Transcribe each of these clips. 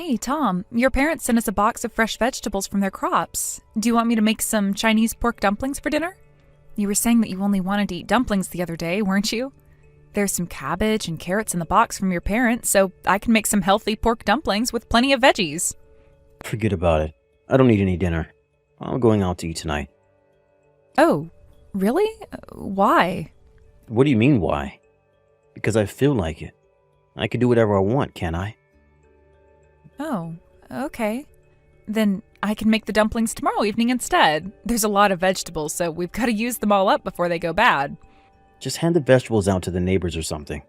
Hey, Tom, your parents sent us a box of fresh vegetables from their crops. Do you want me to make some Chinese pork dumplings for dinner? You were saying that you only wanted to eat dumplings the other day, weren't you? There's some cabbage and carrots in the box from your parents, so I can make some healthy pork dumplings with plenty of veggies. Forget about it. I don't need any dinner. I'm going out to eat tonight. Oh, really? Why? What do you mean, why? Because I feel like it. I can do whatever I want, can't I? Oh, okay. Then I can make the dumplings tomorrow evening instead. There's a lot of vegetables, so we've got to use them all up before they go bad. Just hand the vegetables out to the neighbors or something.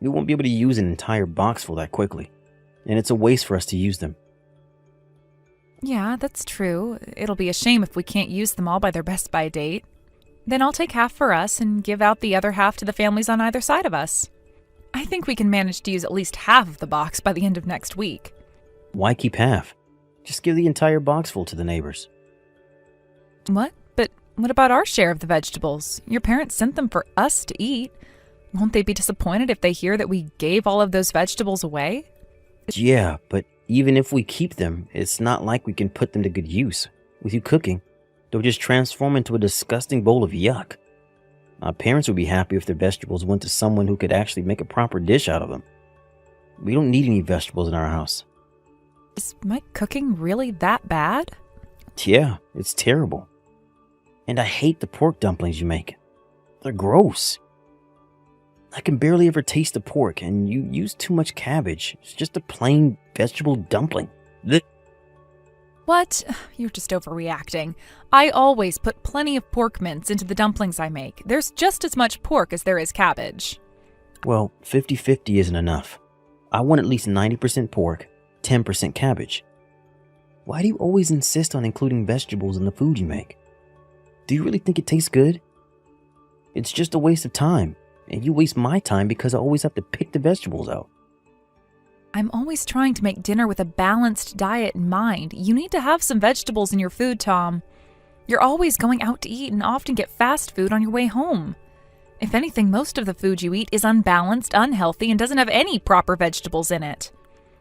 We won't be able to use an entire box full that quickly, and it's a waste for us to use them. Yeah, that's true. It'll be a shame if we can't use them all by their best by date. Then I'll take half for us and give out the other half to the families on either side of us. I think we can manage to use at least half of the box by the end of next week. Why keep half? Just give the entire box full to the neighbors. What? But what about our share of the vegetables? Your parents sent them for us to eat. Won't they be disappointed if they hear that we gave all of those vegetables away? Yeah, but even if we keep them, it's not like we can put them to good use. With you cooking, they'll just transform into a disgusting bowl of yuck. Our parents would be happy if their vegetables went to someone who could actually make a proper dish out of them. We don't need any vegetables in our house. Is my cooking really that bad? Yeah, it's terrible. And I hate the pork dumplings you make. They're gross. I can barely ever taste the pork, and you use too much cabbage. It's just a plain vegetable dumpling. Blech. What? You're just overreacting. I always put plenty of pork mince into the dumplings I make. There's just as much pork as there is cabbage. Well, 50-50 isn't enough. I want at least 90% pork, 10% cabbage. Why do you always insist on including vegetables in the food you make? Do you really think it tastes good? It's just a waste of time, and you waste my time because I always have to pick the vegetables out. I'm always trying to make dinner with a balanced diet in mind. You need to have some vegetables in your food, Tom. You're always going out to eat and often get fast food on your way home. If anything, most of the food you eat is unbalanced, unhealthy, and doesn't have any proper vegetables in it.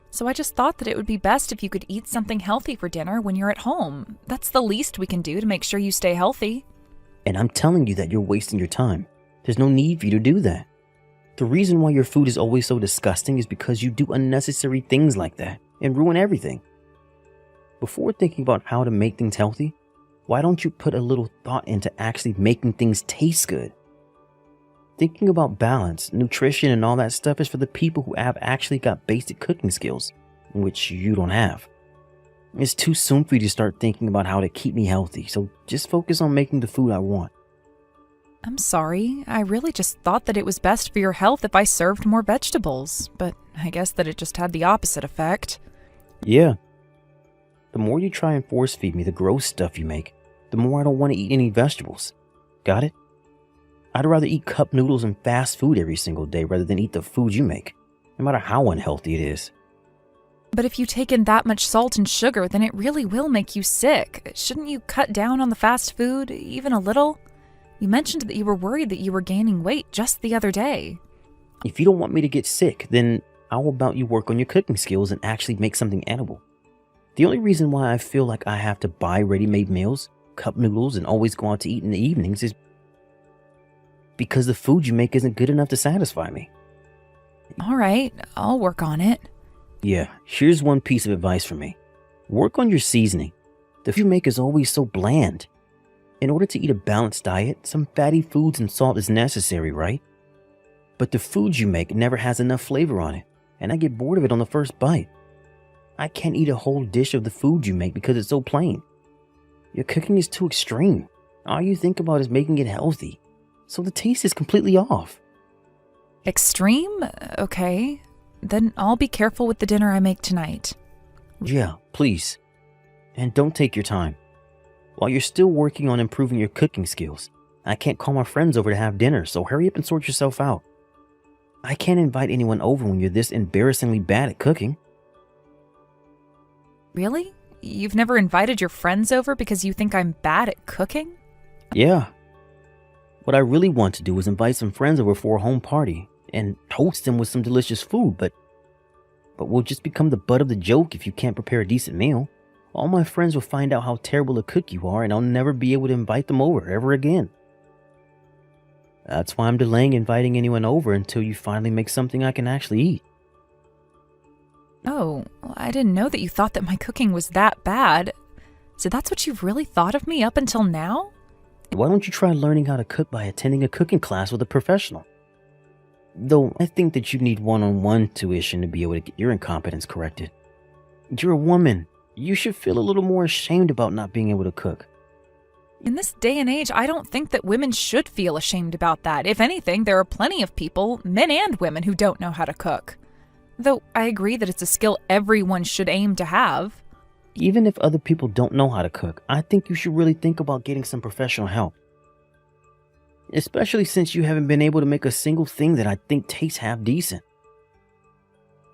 So I just thought that it would be best if you could eat something healthy for dinner when you're at home. That's the least we can do to make sure you stay healthy. And I'm telling you that you're wasting your time. There's no need for you to do that. The reason why your food is always so disgusting is because you do unnecessary things like that and ruin everything. Before thinking about how to make things healthy, why don't you put a little thought into actually making things taste good? Thinking about balance, nutrition, and all that stuff is for the people who have actually got basic cooking skills, which you don't have. It's too soon for you to start thinking about how to keep me healthy, so just focus on making the food I want. I'm sorry. I really just thought that it was best for your health if I served more vegetables, but I guess that it just had the opposite effect. Yeah. The more you try and force feed me the gross stuff you make, the more I don't want to eat any vegetables. Got it? I'd rather eat cup noodles and fast food every single day rather than eat the food you make, no matter how unhealthy it is. But if you take in that much salt and sugar, then it really will make you sick. Shouldn't you cut down on the fast food, even a little? You mentioned that you were worried that you were gaining weight just the other day. If you don't want me to get sick, then how about you work on your cooking skills and actually make something edible? The only reason why I feel like I have to buy ready-made meals, cup noodles, and always go out to eat in the evenings is because the food you make isn't good enough to satisfy me. All right, I'll work on it. Yeah, here's one piece of advice from me. Work on your seasoning. The food you make is always so bland. In order to eat a balanced diet, some fatty foods and salt is necessary, right? But the food you make never has enough flavor on it, and I get bored of it on the first bite. I can't eat a whole dish of the food you make because it's so plain. Your cooking is too extreme. All you think about is making it healthy, so the taste is completely off. Extreme? Okay. Then I'll be careful with the dinner I make tonight. Yeah, please. And don't take your time. While you're still working on improving your cooking skills, I can't call my friends over to have dinner, so hurry up and sort yourself out. I can't invite anyone over when you're this embarrassingly bad at cooking. Really? You've never invited your friends over because you think I'm bad at cooking? Yeah. What I really want to do is invite some friends over for a home party and host them with some delicious food, but but we'll just become the butt of the joke if you can't prepare a decent meal. All my friends will find out how terrible a cook you are, and I'll never be able to invite them over ever again. That's why I'm delaying inviting anyone over until you finally make something I can actually eat. Oh, I didn't know that you thought that my cooking was that bad. So that's what you've really thought of me up until now? Why don't you try learning how to cook by attending a cooking class with a professional? Though I think that you need one-on-one tuition to be able to get your incompetence corrected. You're a woman. You should feel a little more ashamed about not being able to cook. In this day and age, I don't think that women should feel ashamed about that. If anything, there are plenty of people, men and women, who don't know how to cook. Though I agree that it's a skill everyone should aim to have. Even if other people don't know how to cook, I think you should really think about getting some professional help. Especially since you haven't been able to make a single thing that I think tastes half decent.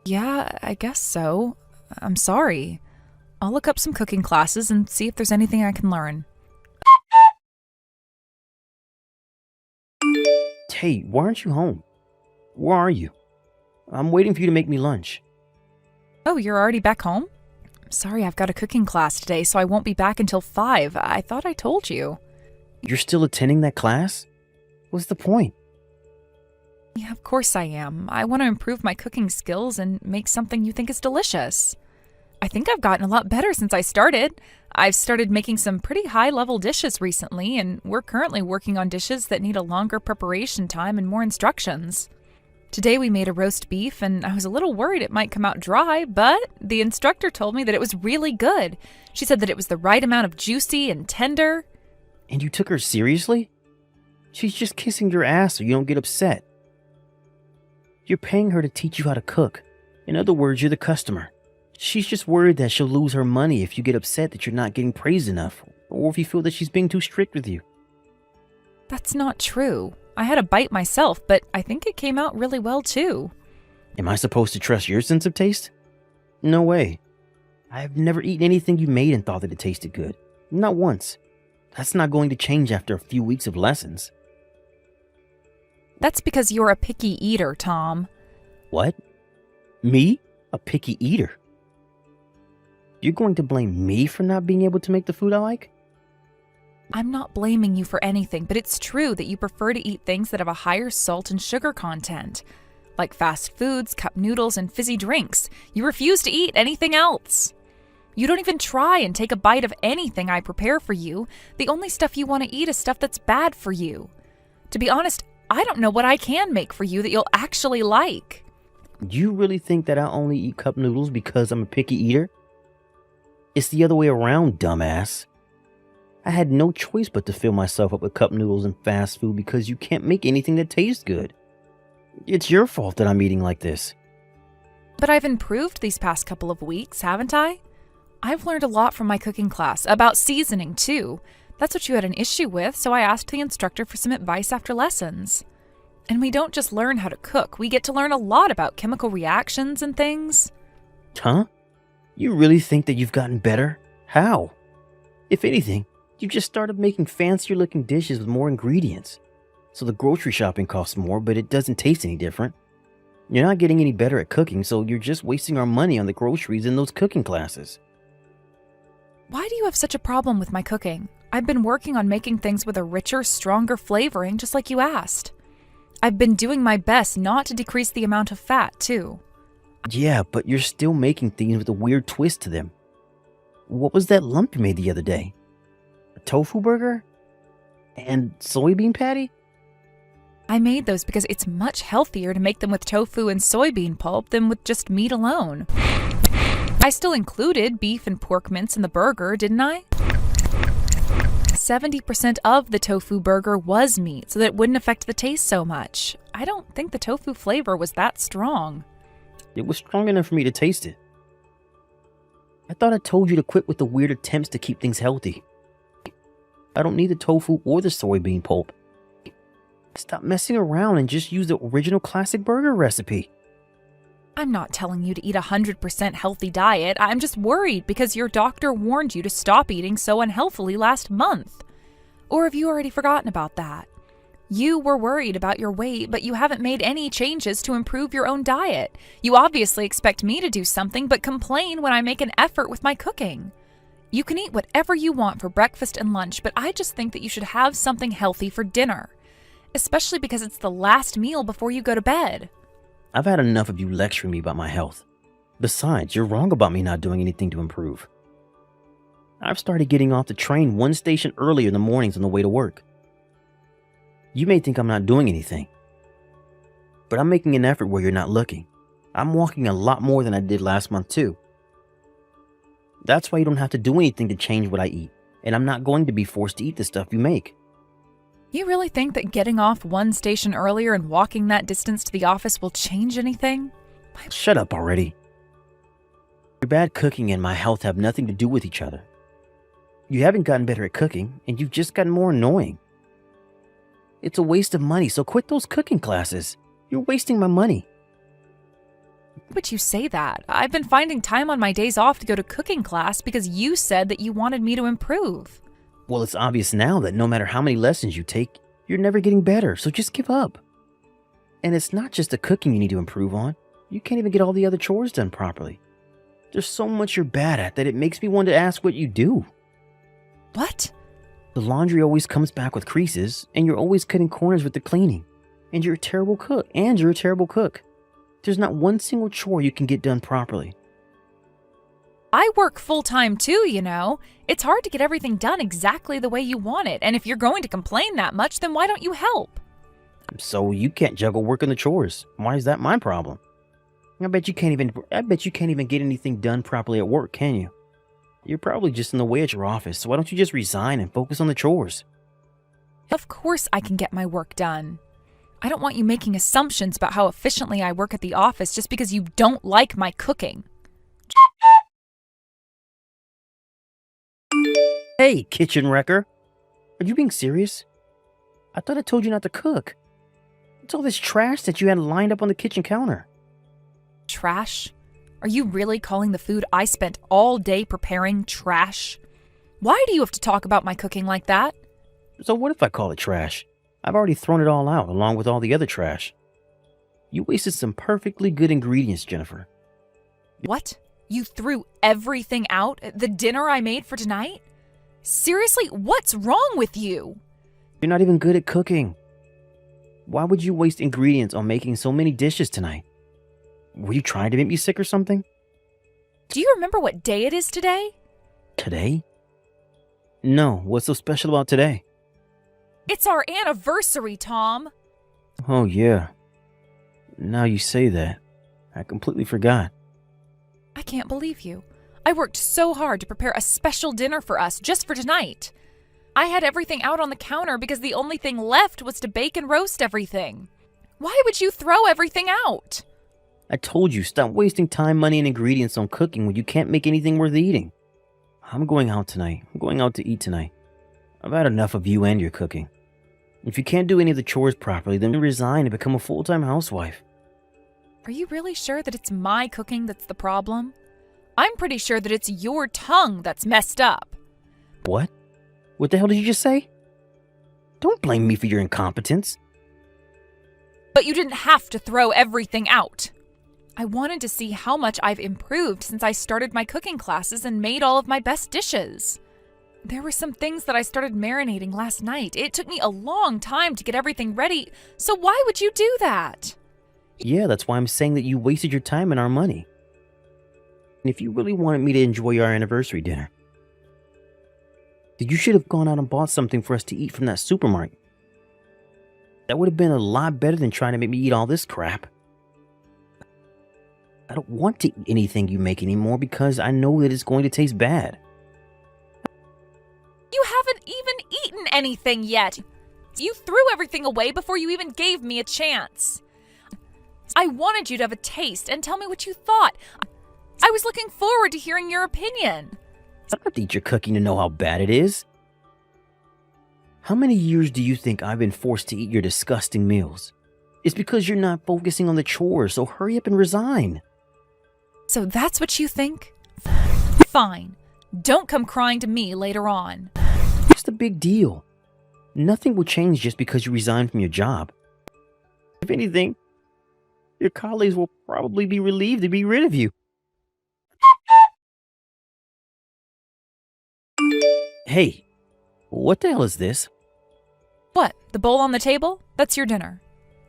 Yeah, I guess so. I'm sorry. I'll look up some cooking classes and see if there's anything I can learn. Hey, why aren't you home? Where are you? I'm waiting for you to make me lunch. Oh, you're already back home? Sorry, I've got a cooking class today, so I won't be back until 5. I thought I told you. You're still attending that class? What's the point? Yeah, of course I am. I want to improve my cooking skills and make something you think is delicious. I think I've gotten a lot better since I started. I've started making some pretty high-level dishes recently, and we're currently working on dishes that need a longer preparation time and more instructions. Today we made a roast beef, and I was a little worried it might come out dry, but the instructor told me that it was really good. She said that it was the right amount of juicy and tender. And you took her seriously? She's just kissing your ass so you don't get upset. You're paying her to teach you how to cook. In other words, you're the customer. She's just worried that she'll lose her money if you get upset that you're not getting praised enough, or if you feel that she's being too strict with you. That's not true. I had a bite myself, but I think it came out really well too. Am I supposed to trust your sense of taste? No way. I've never eaten anything you made and thought that it tasted good. Not once. That's not going to change after a few weeks of lessons. That's because you're a picky eater, Tom. What? Me? A picky eater? You're going to blame me for not being able to make the food I like? I'm not blaming you for anything, but it's true that you prefer to eat things that have a higher salt and sugar content, like fast foods, cup noodles, and fizzy drinks. You refuse to eat anything else. You don't even try and take a bite of anything I prepare for you. The only stuff you want to eat is stuff that's bad for you. To be honest, I don't know what I can make for you that you'll actually like. You really think that I only eat cup noodles because I'm a picky eater? It's the other way around, dumbass. I had no choice but to fill myself up with cup noodles and fast food because you can't make anything that tastes good. It's your fault that I'm eating like this. But I've improved these past couple of weeks, haven't I? I've learned a lot from my cooking class, about seasoning too. That's what you had an issue with, so I asked the instructor for some advice after lessons. And we don't just learn how to cook, we get to learn a lot about chemical reactions and things. Huh? You really think that you've gotten better? How? If anything, you just started making fancier looking dishes with more ingredients. So the grocery shopping costs more, but it doesn't taste any different. You're not getting any better at cooking, so you're just wasting our money on the groceries in those cooking classes. Why do you have such a problem with my cooking? I've been working on making things with a richer, stronger flavoring, just like you asked. I've been doing my best not to decrease the amount of fat, too. Yeah, but you're still making things with a weird twist to them. What was that lump you made the other day? A tofu burger? And soybean patty? I made those because it's much healthier to make them with tofu and soybean pulp than with just meat alone. I still included beef and pork mince in the burger, didn't I? 70% of the tofu burger was meat, so that it wouldn't affect the taste so much. I don't think the tofu flavor was that strong. It was strong enough for me to taste it. I thought I told you to quit with the weird attempts to keep things healthy. I don't need the tofu or the soybean pulp. Stop messing around and just use the original classic burger recipe. I'm not telling you to eat a 100% healthy diet. I'm just worried because your doctor warned you to stop eating so unhealthily last month. Or have you already forgotten about that? You were worried about your weight, but you haven't made any changes to improve your own diet. You obviously expect me to do something, but complain when I make an effort with my cooking. You can eat whatever you want for breakfast and lunch, but I just think that you should have something healthy for dinner, especially because it's the last meal before you go to bed. I've had enough of you lecturing me about my health. Besides, you're wrong about me not doing anything to improve. I've started getting off the train one station earlier in the mornings on the way to work. You may think I'm not doing anything, but I'm making an effort where you're not looking. I'm walking a lot more than I did last month too. That's why you don't have to do anything to change what I eat, and I'm not going to be forced to eat the stuff you make. You really think that getting off one station earlier and walking that distance to the office will change anything? Shut up already. Your bad cooking and my health have nothing to do with each other. You haven't gotten better at cooking, and you've just gotten more annoying. It's a waste of money, so quit those cooking classes. You're wasting my money. But you say that. I've been finding time on my days off to go to cooking class because you said that you wanted me to improve. Well, it's obvious now that no matter how many lessons you take, you're never getting better, so just give up. And it's not just the cooking you need to improve on. You can't even get all the other chores done properly. There's so much you're bad at that it makes me want to ask what you do. What? The laundry always comes back with creases, and you're always cutting corners with the cleaning. And you're a terrible cook. There's not one single chore you can get done properly. I work full-time too, you know. It's hard to get everything done exactly the way you want it, and if you're going to complain that much, then why don't you help? So you can't juggle work and the chores. Why is that my problem? I bet you can't even get anything done properly at work, can you? You're probably just in the way at your office, so why don't you just resign and focus on the chores? Of course I can get my work done. I don't want you making assumptions about how efficiently I work at the office just because you don't like my cooking. Hey, kitchen wrecker. Are you being serious? I thought I told you not to cook. What's all this trash that you had lined up on the kitchen counter? Trash? Are you really calling the food I spent all day preparing trash? Why do you have to talk about my cooking like that? So what if I call it trash? I've already thrown it all out along with all the other trash. You wasted some perfectly good ingredients, Jennifer. What? You threw everything out? The dinner I made for tonight? Seriously, what's wrong with you? You're not even good at cooking. Why would you waste ingredients on making so many dishes tonight? Were you trying to make me sick or something? Do you remember what day it is today? Today? No, what's so special about today? It's our anniversary, Tom. Oh, yeah. Now you say that. I completely forgot. I can't believe you. I worked so hard to prepare a special dinner for us just for tonight. I had everything out on the counter because the only thing left was to bake and roast everything. Why would you throw everything out? I told you, stop wasting time, money, and ingredients on cooking when you can't make anything worth eating. I'm going out tonight. I'm going out to eat tonight. I've had enough of you and your cooking. If you can't do any of the chores properly, then resign and become a full-time housewife. Are you really sure that it's my cooking that's the problem? I'm pretty sure that it's your tongue that's messed up. What? What the hell did you just say? Don't blame me for your incompetence. But you didn't have to throw everything out. I wanted to see how much I've improved since I started my cooking classes and made all of my best dishes. There were some things that I started marinating last night. It took me a long time to get everything ready, so why would you do that? Yeah, that's why I'm saying that you wasted your time and our money. And if you really wanted me to enjoy our anniversary dinner, then you should have gone out and bought something for us to eat from that supermarket. That would have been a lot better than trying to make me eat all this crap. I don't want to eat anything you make anymore because I know that it's going to taste bad. You haven't even eaten anything yet. You threw everything away before you even gave me a chance. I wanted you to have a taste and tell me what you thought. I was looking forward to hearing your opinion. I don't have to eat your cooking to know how bad it is. How many years do you think I've been forced to eat your disgusting meals? It's because you're not focusing on the chores, so hurry up and resign. So that's what you think? Fine. Don't come crying to me later on. What's the big deal? Nothing will change just because you resign from your job. If anything, your colleagues will probably be relieved to be rid of you. Hey, what the hell is this? What, the bowl on the table? That's your dinner.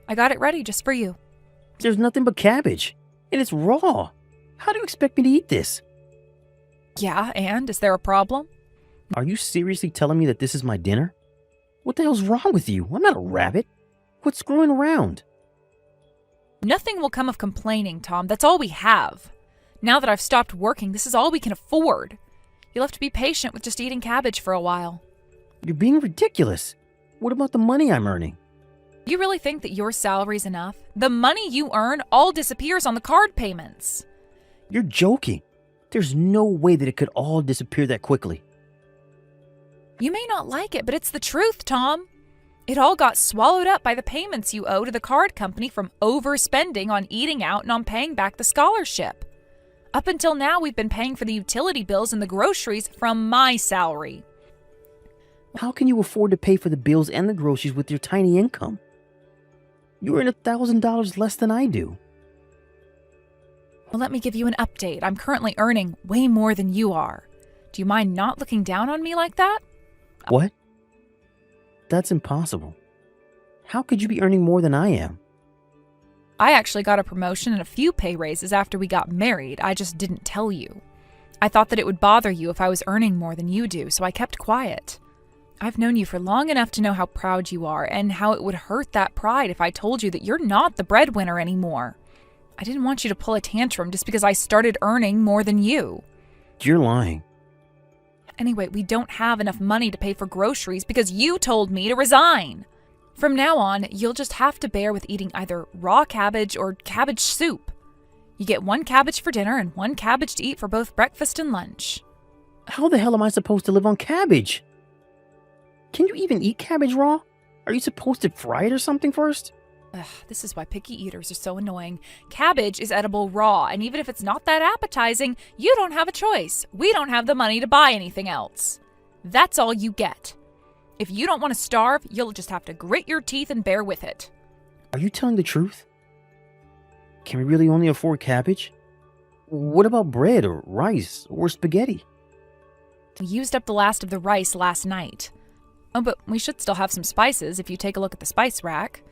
I got it ready just for you. There's nothing but cabbage, and it's raw. How do you expect me to eat this? Yeah, and is there a problem? Are you seriously telling me that this is my dinner? What the hell's wrong with you? I'm not a rabbit. Quit screwing around. Nothing will come of complaining, Tom. That's all we have. Now that I've stopped working, this is all we can afford. You'll have to be patient with just eating cabbage for a while. You're being ridiculous. What about the money I'm earning? You really think that your salary's enough? The money you earn all disappears on the card payments. You're joking. There's no way that it could all disappear that quickly. You may not like it, but it's the truth, Tom. It all got swallowed up by the payments you owe to the card company from overspending on eating out and on paying back the scholarship. Up until now, we've been paying for the utility bills and the groceries from my salary. How can you afford to pay for the bills and the groceries with your tiny income? You earn $1,000 less than I do. Well, let me give you an update. I'm currently earning way more than you are. Do you mind not looking down on me like that? What? That's impossible. How could you be earning more than I am? I actually got a promotion and a few pay raises after we got married. I just didn't tell you. I thought that it would bother you if I was earning more than you do, so I kept quiet. I've known you for long enough to know how proud you are and how it would hurt that pride if I told you that you're not the breadwinner anymore. I didn't want you to pull a tantrum just because I started earning more than you. You're lying. Anyway, we don't have enough money to pay for groceries because you told me to resign. From now on, you'll just have to bear with eating either raw cabbage or cabbage soup. You get 1 cabbage for dinner and 1 cabbage to eat for both breakfast and lunch. How the hell am I supposed to live on cabbage? Can you even eat cabbage raw? Are you supposed to fry it or something first? Ugh, this is why picky eaters are so annoying. Cabbage is edible raw, and even if it's not that appetizing, you don't have a choice. We don't have the money to buy anything else. That's all you get. If you don't want to starve, you'll just have to grit your teeth and bear with it. Are you telling the truth? Can we really only afford cabbage? What about bread or rice or spaghetti? We used up the last of the rice last night. Oh, but we should still have some spices if you take a look at the spice rack.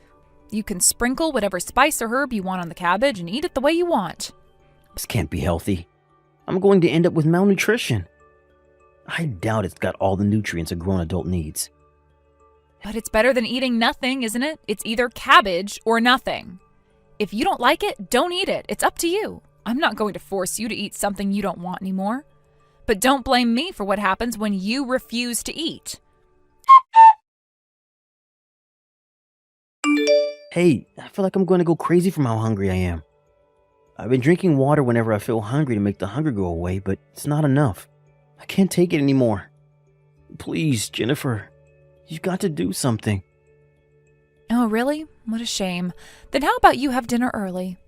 You can sprinkle whatever spice or herb you want on the cabbage and eat it the way you want. This can't be healthy. I'm going to end up with malnutrition. I doubt it's got all the nutrients a grown adult needs. But it's better than eating nothing, isn't it? It's either cabbage or nothing. If you don't like it, don't eat it. It's up to you. I'm not going to force you to eat something you don't want anymore. But don't blame me for what happens when you refuse to eat. Hey, I feel like I'm going to go crazy from how hungry I am. I've been drinking water whenever I feel hungry to make the hunger go away, but it's not enough. I can't take it anymore. Please, Jennifer, you've got to do something. Oh, really? What a shame. Then how about you have dinner early?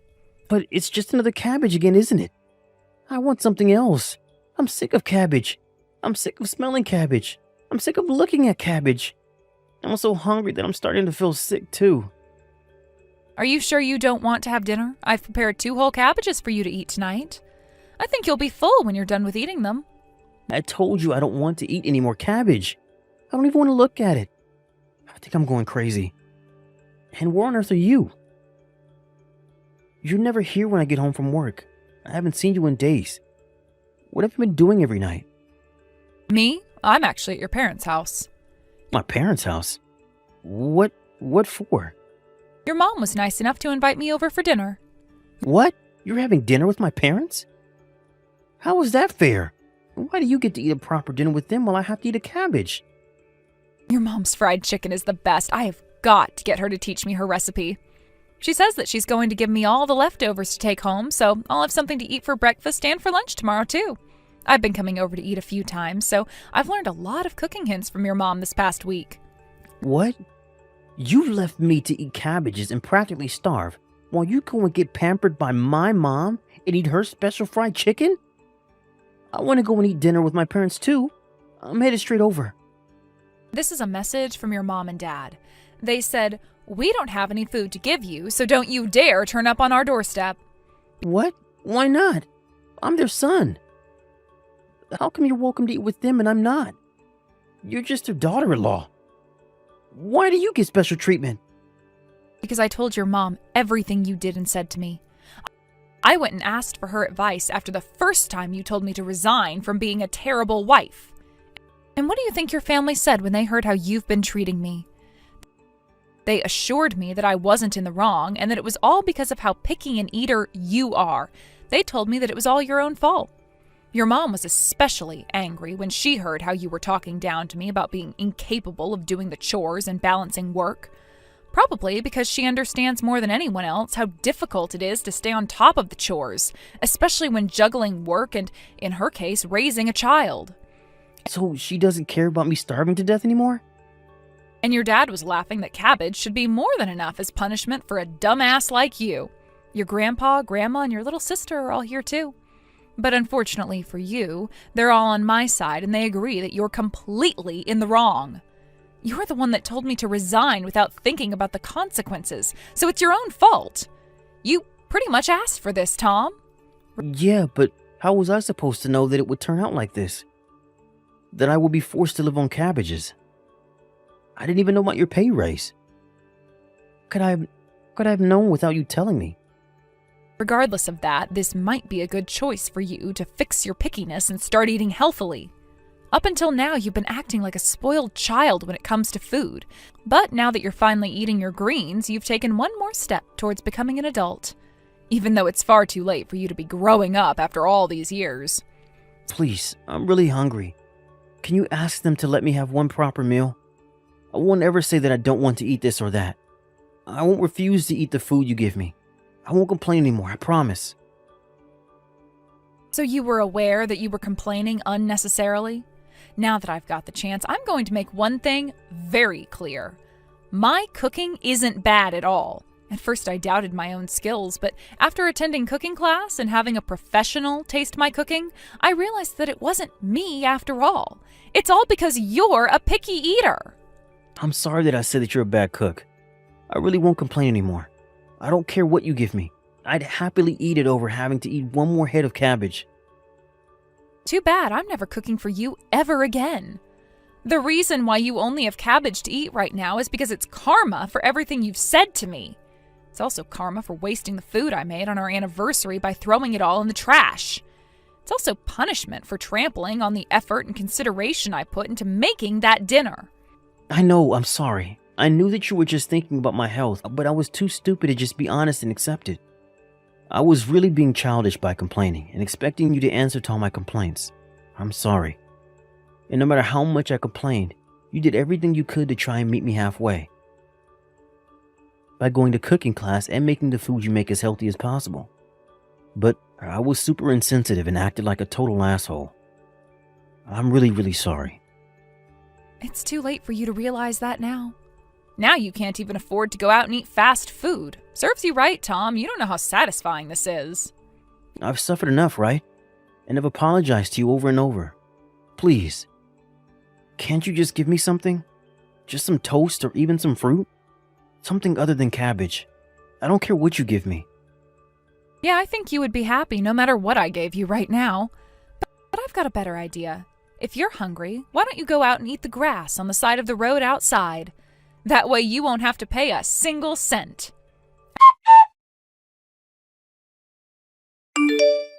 But it's just another cabbage again, isn't it? I want something else. I'm sick of cabbage. I'm sick of smelling cabbage. I'm sick of looking at cabbage. I'm so hungry that I'm starting to feel sick too. Are you sure you don't want to have dinner? I've prepared 2 whole cabbages for you to eat tonight. I think you'll be full when you're done with eating them. I told you I don't want to eat any more cabbage. I don't even want to look at it. I think I'm going crazy. And where on earth are you? You're never here when I get home from work. I haven't seen you in days. What have you been doing every night? Me? I'm actually at your parents' house. My parents' house? What for? Your mom was nice enough to invite me over for dinner. What? You're having dinner with my parents? How is that fair? Why do you get to eat a proper dinner with them while I have to eat a cabbage? Your mom's fried chicken is the best. I have got to get her to teach me her recipe. She says that she's going to give me all the leftovers to take home, so I'll have something to eat for breakfast and for lunch tomorrow, too. I've been coming over to eat a few times, so I've learned a lot of cooking hints from your mom this past week. What? You left me to eat cabbages and practically starve while you go and get pampered by my mom and eat her special fried chicken? I want to go and eat dinner with my parents too. I'm headed straight over. This is a message from your mom and dad. They said, "We don't have any food to give you, so don't you dare turn up on our doorstep." What? Why not? I'm their son. How come you're welcome to eat with them and I'm not? You're just their daughter-in-law. Why do you get special treatment? Because I told your mom everything you did and said to me. I went and asked for her advice after the first time you told me to resign from being a terrible wife. And what do you think your family said when they heard how you've been treating me? They assured me that I wasn't in the wrong and that it was all because of how picky an eater you are. They told me that it was all your own fault. Your mom was especially angry when she heard how you were talking down to me about being incapable of doing the chores and balancing work. Probably because she understands more than anyone else how difficult it is to stay on top of the chores, especially when juggling work and, in her case, raising a child. So she doesn't care about me starving to death anymore? And your dad was laughing that cabbage should be more than enough as punishment for a dumbass like you. Your grandpa, grandma, and your little sister are all here too. But unfortunately for you, they're all on my side and they agree that you're completely in the wrong. You're the one that told me to resign without thinking about the consequences, so it's your own fault. You pretty much asked for this, Tom. Yeah, but how was I supposed to know that it would turn out like this? That I would be forced to live on cabbages? I didn't even know about your pay raise. Could I have known without you telling me? Regardless of that, this might be a good choice for you to fix your pickiness and start eating healthily. Up until now, you've been acting like a spoiled child when it comes to food. But now that you're finally eating your greens, you've taken one more step towards becoming an adult. Even though it's far too late for you to be growing up after all these years. Please, I'm really hungry. Can you ask them to let me have one proper meal? I won't ever say that I don't want to eat this or that. I won't refuse to eat the food you give me. I won't complain anymore, I promise. So you were aware that you were complaining unnecessarily? Now that I've got the chance, I'm going to make one thing very clear. My cooking isn't bad at all. At first I doubted my own skills, but after attending cooking class and having a professional taste my cooking, I realized that it wasn't me after all. It's all because you're a picky eater. I'm sorry that I said that you're a bad cook. I really won't complain anymore. I don't care what you give me. I'd happily eat it over having to eat one more head of cabbage. Too bad I'm never cooking for you ever again. The reason why you only have cabbage to eat right now is because it's karma for everything you've said to me. It's also karma for wasting the food I made on our anniversary by throwing it all in the trash. It's also punishment for trampling on the effort and consideration I put into making that dinner. I know, I'm sorry. I knew that you were just thinking about my health, but I was too stupid to just be honest and accept it. I was really being childish by complaining and expecting you to answer to all my complaints. I'm sorry. And no matter how much I complained, you did everything you could to try and meet me halfway. By going to cooking class and making the food you make as healthy as possible. But I was super insensitive and acted like a total asshole. I'm really sorry. It's too late for you to realize that now. Now you can't even afford to go out and eat fast food. Serves you right, Tom. You don't know how satisfying this is. I've suffered enough, right? And I've apologized to you over and over. Please. Can't you just give me something? Just some toast or even some fruit? Something other than cabbage. I don't care what you give me. Yeah, I think you would be happy no matter what I gave you right now. But I've got a better idea. If you're hungry, why don't you go out and eat the grass on the side of the road outside? That way you won't have to pay a single cent.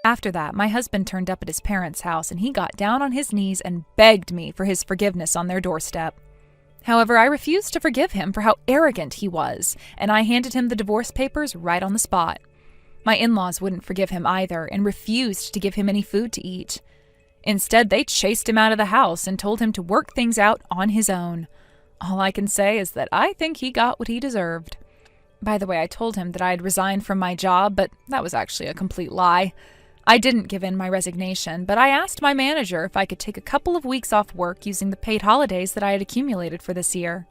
After that, my husband turned up at his parents' house and he got down on his knees and begged me for his forgiveness on their doorstep. However, I refused to forgive him for how arrogant he was, and I handed him the divorce papers right on the spot. My in-laws wouldn't forgive him either and refused to give him any food to eat. Instead, they chased him out of the house and told him to work things out on his own. All I can say is that I think he got what he deserved. By the way, I told him that I had resigned from my job, but that was actually a complete lie. I didn't give in my resignation, but I asked my manager if I could take a couple of weeks off work using the paid holidays that I had accumulated for this year.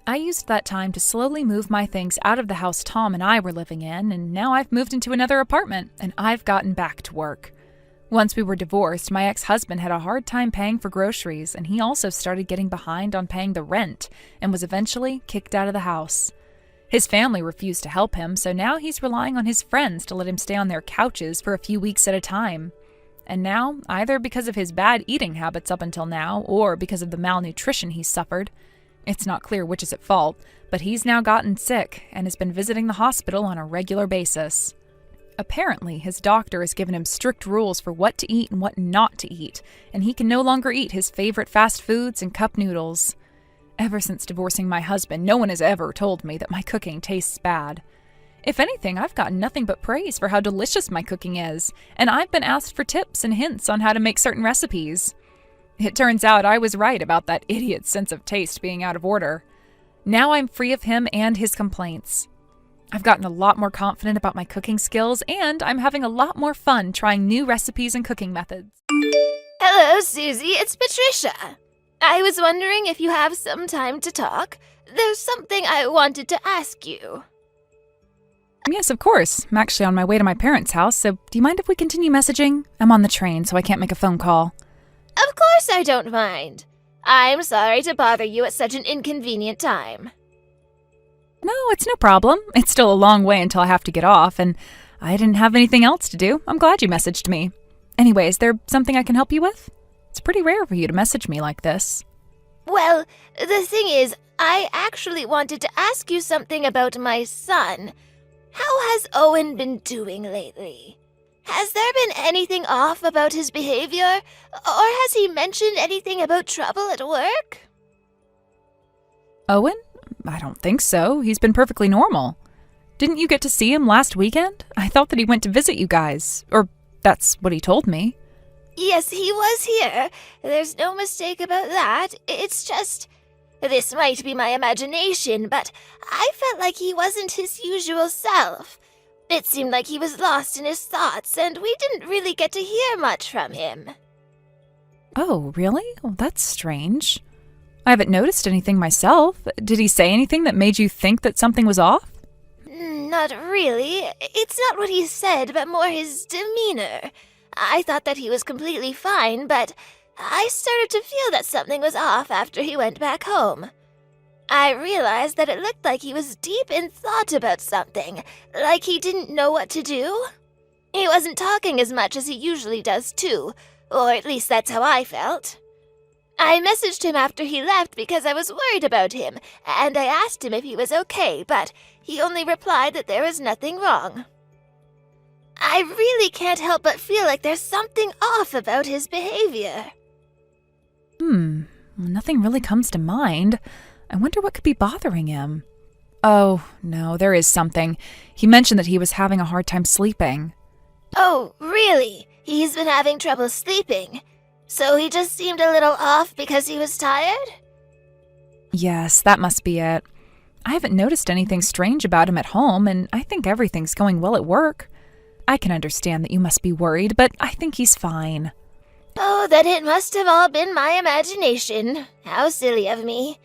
I used that time to slowly move my things out of the house Tom and I were living in, and now I've moved into another apartment, and I've gotten back to work. Once we were divorced, my ex-husband had a hard time paying for groceries, and he also started getting behind on paying the rent and was eventually kicked out of the house. His family refused to help him, so now he's relying on his friends to let him stay on their couches for a few weeks at a time. And now, either because of his bad eating habits up until now, or because of the malnutrition he's suffered, it's not clear which is at fault, but he's now gotten sick and has been visiting the hospital on a regular basis. Apparently, his doctor has given him strict rules for what to eat and what not to eat, and he can no longer eat his favorite fast foods and cup noodles. Ever since divorcing my husband, no one has ever told me that my cooking tastes bad. If anything, I've gotten nothing but praise for how delicious my cooking is, and I've been asked for tips and hints on how to make certain recipes. It turns out I was right about that idiot's sense of taste being out of order. Now I'm free of him and his complaints. I've gotten a lot more confident about my cooking skills, and I'm having a lot more fun trying new recipes and cooking methods. Hello, Susie, it's Patricia. I was wondering if you have some time to talk. There's something I wanted to ask you. Yes, of course. I'm actually on my way to my parents' house, so do you mind if we continue messaging? I'm on the train, so I can't make a phone call. Of course I don't mind. I'm sorry to bother you at such an inconvenient time. No, it's no problem. It's still a long way until I have to get off, and I didn't have anything else to do. I'm glad you messaged me. Anyway, is there something I can help you with? It's pretty rare for you to message me like this. Well, the thing is, I actually wanted to ask you something about my son. How has Owen been doing lately? Has there been anything off about his behavior? Or has he mentioned anything about trouble at work? Owen? I don't think so. He's been perfectly normal. Didn't you get to see him last weekend? I thought that he went to visit you guys. Or that's what he told me. Yes, he was here. There's no mistake about that. It's just... This might be my imagination, but I felt like he wasn't his usual self. It seemed like he was lost in his thoughts, and we didn't really get to hear much from him. Oh, really? Well, that's strange. I haven't noticed anything myself. Did he say anything that made you think that something was off? Not really. It's not what he said, but more his demeanor. I thought that he was completely fine, but I started to feel that something was off after he went back home. I realized that it looked like he was deep in thought about something, like he didn't know what to do. He wasn't talking as much as he usually does, too, or at least that's how I felt. I messaged him after he left because I was worried about him, and I asked him if he was okay, but he only replied that there was nothing wrong. I really can't help but feel like there's something off about his behavior. Well, nothing really comes to mind. I wonder what could be bothering him. Oh, no, there is something. He mentioned that he was having a hard time sleeping. Oh, really? He's been having trouble sleeping? So he just seemed a little off because he was tired? Yes, that must be it. I haven't noticed anything strange about him at home, and I think everything's going well at work. I can understand that you must be worried, but I think he's fine. Oh, then it must have all been my imagination. How silly of me.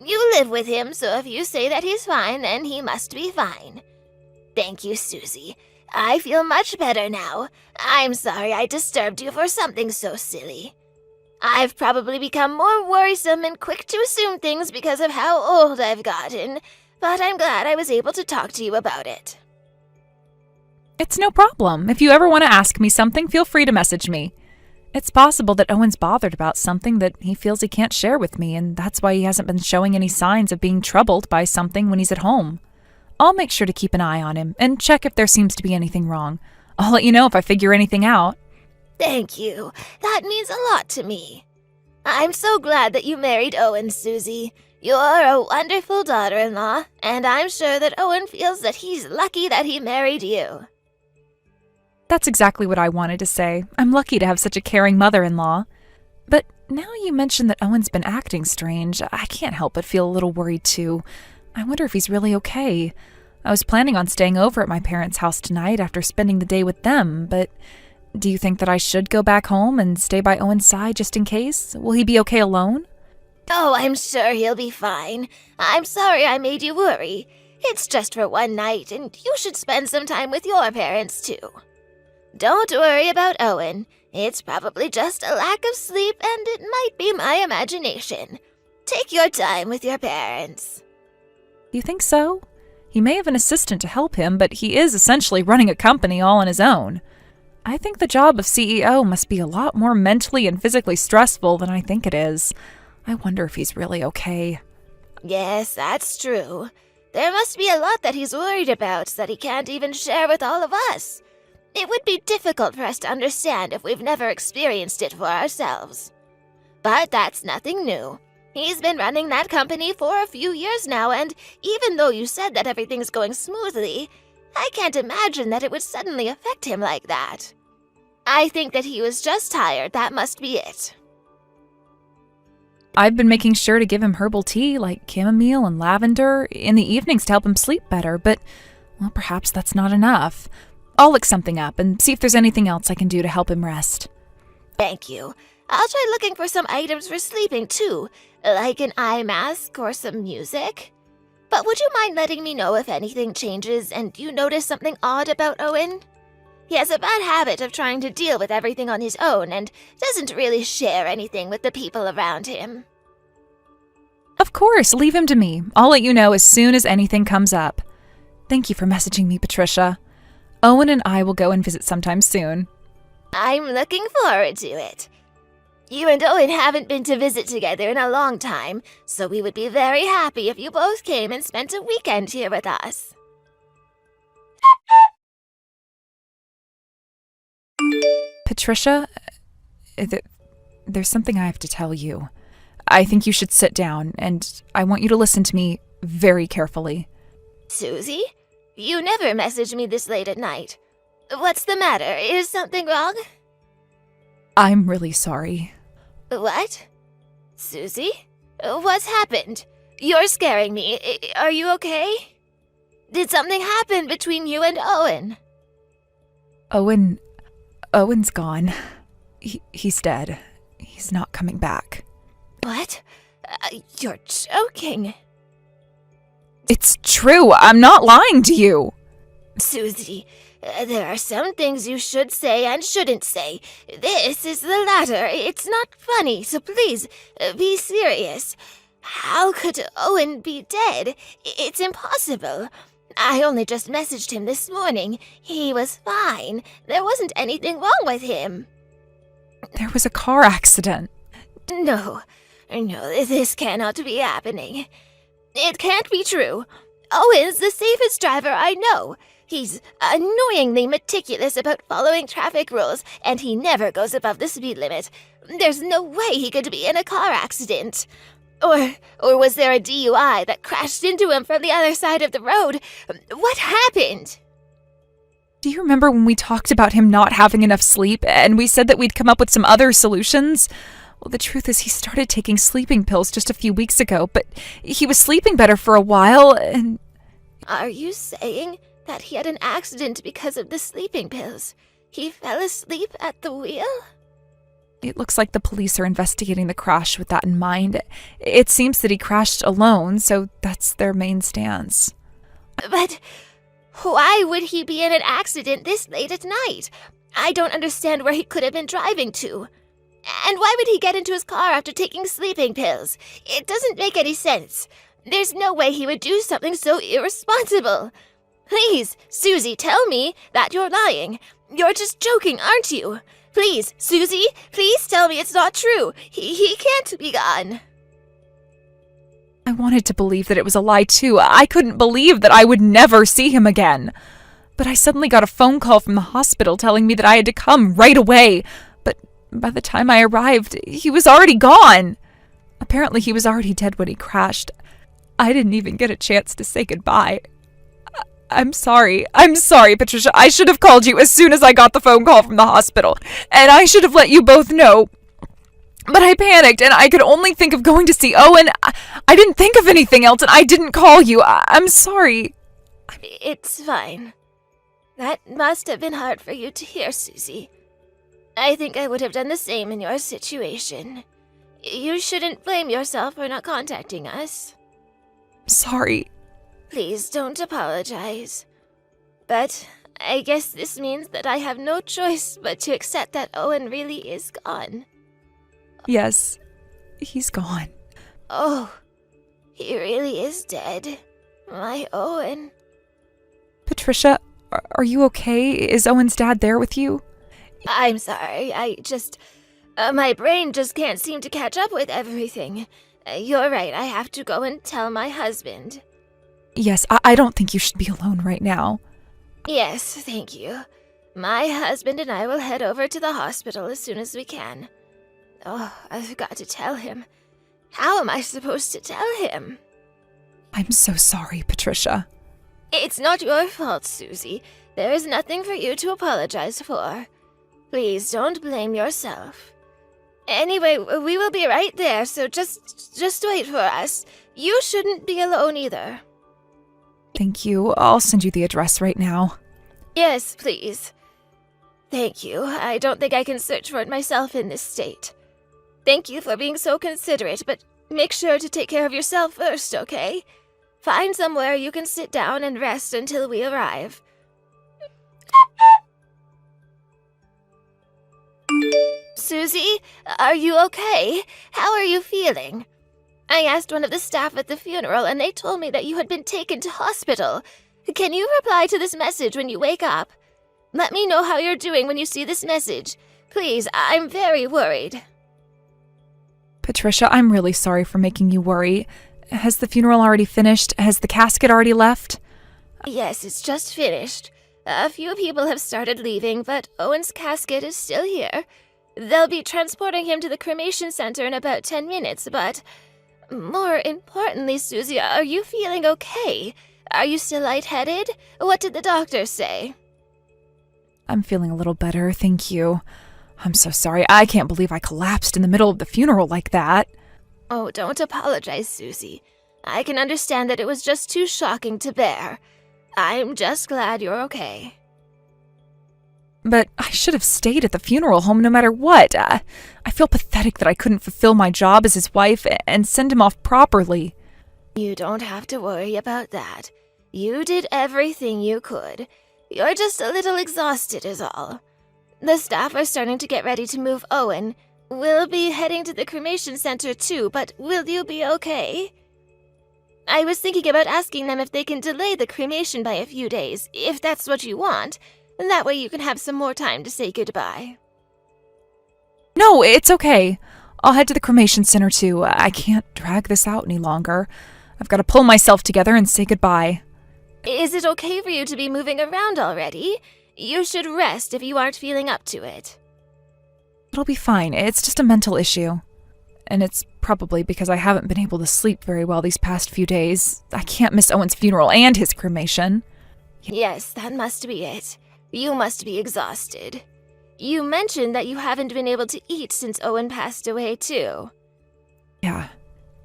You live with him, so if you say that he's fine, then he must be fine. Thank you, Susie. I feel much better now. I'm sorry I disturbed you for something so silly. I've probably become more worrisome and quick to assume things because of how old I've gotten, but I'm glad I was able to talk to you about it. It's no problem. If you ever want to ask me something, feel free to message me. It's possible that Owen's bothered about something that he feels he can't share with me, and that's why he hasn't been showing any signs of being troubled by something when he's at home. I'll make sure to keep an eye on him and check if there seems to be anything wrong. I'll let you know if I figure anything out. Thank you. That means a lot to me. I'm so glad that you married Owen, Susie. You're a wonderful daughter-in-law, and I'm sure that Owen feels that he's lucky that he married you. That's exactly what I wanted to say. I'm lucky to have such a caring mother-in-law. But now you mention that Owen's been acting strange, I can't help but feel a little worried too. I wonder if he's really okay. I was planning on staying over at my parents' house tonight after spending the day with them, but do you think that I should go back home and stay by Owen's side just in case? Will he be okay alone? Oh, I'm sure he'll be fine. I'm sorry I made you worry. It's just for one night, and you should spend some time with your parents too. Don't worry about Owen. It's probably just a lack of sleep, and it might be my imagination. Take your time with your parents. You think so? He may have an assistant to help him, but he is essentially running a company all on his own. I think the job of CEO must be a lot more mentally and physically stressful than I think it is. I wonder if he's really okay. Yes, that's true. There must be a lot that he's worried about that he can't even share with all of us. It would be difficult for us to understand if we've never experienced it for ourselves. But that's nothing new. He's been running that company for a few years now, and even though you said that everything's going smoothly, I can't imagine that it would suddenly affect him like that. I think that he was just tired, that must be it. I've been making sure to give him herbal tea like chamomile and lavender in the evenings to help him sleep better, but, well, perhaps that's not enough. I'll look something up and see if there's anything else I can do to help him rest. Thank you. I'll try looking for some items for sleeping too, like an eye mask or some music. But would you mind letting me know if anything changes and you notice something odd about Owen? He has a bad habit of trying to deal with everything on his own and doesn't really share anything with the people around him. Of course, leave him to me. I'll let you know as soon as anything comes up. Thank you for messaging me, Patricia. Owen and I will go and visit sometime soon. I'm looking forward to it. You and Owen haven't been to visit together in a long time, so we would be very happy if you both came and spent a weekend here with us. Patricia, there's something I have to tell you. I think you should sit down, and I want you to listen to me very carefully. Susie? You never messaged me this late at night. What's the matter? Is something wrong? I'm really sorry. What? Susie? What's happened? You're scaring me. Are you okay? Did something happen between you and Owen? Owen's gone. He's dead. He's not coming back. What? You're joking. It's true. I'm not lying to you. Susie, there are some things you should say and shouldn't say. This is the latter. It's not funny, so please, be serious. How could Owen be dead? It's impossible. I only just messaged him this morning. He was fine. There wasn't anything wrong with him. There was a car accident. No, this cannot be happening. It can't be true. Owen's the safest driver I know. He's annoyingly meticulous about following traffic rules, and he never goes above the speed limit. There's no way he could be in a car accident. Or was there a DUI that crashed into him from the other side of the road? What happened? Do you remember when we talked about him not having enough sleep, and we said that we'd come up with some other solutions? Well, the truth is he started taking sleeping pills just a few weeks ago, but he was sleeping better for a while, and... Are you saying that he had an accident because of the sleeping pills? He fell asleep at the wheel? It looks like the police are investigating the crash with that in mind. It seems that he crashed alone, so that's their main stance. But why would he be in an accident this late at night? I don't understand where he could have been driving to. And why would he get into his car after taking sleeping pills? It doesn't make any sense. There's no way he would do something so irresponsible. Please, Susie, tell me that you're lying. You're just joking, aren't you? Please, Susie, please tell me it's not true. He can't be gone. I wanted to believe that it was a lie, too. I couldn't believe that I would never see him again. But I suddenly got a phone call from the hospital telling me that I had to come right away. But by the time I arrived, he was already gone. Apparently, he was already dead when he crashed. I didn't even get a chance to say goodbye. I'm sorry, Patricia. I should have called you as soon as I got the phone call from the hospital. And I should have let you both know. But I panicked, and I could only think of going to see Owen. I didn't think of anything else, and I didn't call you. I'm sorry. It's fine. That must have been hard for you to hear, Susie. I think I would have done the same in your situation. You shouldn't blame yourself for not contacting us. Sorry. Please don't apologize. But I guess this means that I have no choice but to accept that Owen really is gone. Yes, he's gone. Oh, he really is dead. My Owen. Patricia, are you okay? Is Owen's dad there with you? I'm sorry, my brain just can't seem to catch up with everything. You're right, I have to go and tell my husband. Yes, I don't think you should be alone right now. Yes, thank you. My husband and I will head over to the hospital as soon as we can. Oh, I've got to tell him. How am I supposed to tell him? I'm so sorry, Patricia. It's not your fault, Susie. There is nothing for you to apologize for. Please don't blame yourself. Anyway, we will be right there, so just wait for us. You shouldn't be alone either. Thank you. I'll send you the address right now. Yes, please. Thank you. I don't think I can search for it myself in this state. Thank you for being so considerate, but make sure to take care of yourself first, okay? Find somewhere you can sit down and rest until we arrive. Susie, are you okay? How are you feeling? I asked one of the staff at the funeral and they told me that you had been taken to hospital. Can you reply to this message when you wake up? Let me know how you're doing when you see this message. Please, I'm very worried. Patricia, I'm really sorry for making you worry. Has the funeral already finished? Has the casket already left? Yes, it's just finished. A few people have started leaving, but Owen's casket is still here. They'll be transporting him to the cremation center in about 10 minutes, but more importantly, Susie, are you feeling okay? Are you still lightheaded? What did the doctor say? I'm feeling a little better, thank you. I'm so sorry. I can't believe I collapsed in the middle of the funeral like that. Oh, don't apologize, Susie. I can understand that it was just too shocking to bear. I'm just glad you're okay. But I should have stayed at the funeral home no matter what. I feel pathetic that I couldn't fulfill my job as his wife and send him off properly. You don't have to worry about that. You did everything you could. You're just a little exhausted is all. The staff are starting to get ready to move Owen. We'll be heading to the cremation center too, but will you be okay? I was thinking about asking them if they can delay the cremation by a few days, if that's what you want. That way you can have some more time to say goodbye. No, it's okay. I'll head to the cremation center too. I can't drag this out any longer. I've got to pull myself together and say goodbye. Is it okay for you to be moving around already? You should rest if you aren't feeling up to it. It'll be fine. It's just a mental issue. And it's probably because I haven't been able to sleep very well these past few days. I can't miss Owen's funeral and his cremation. Yes, that must be it. You must be exhausted. You mentioned that you haven't been able to eat since Owen passed away, too. Yeah.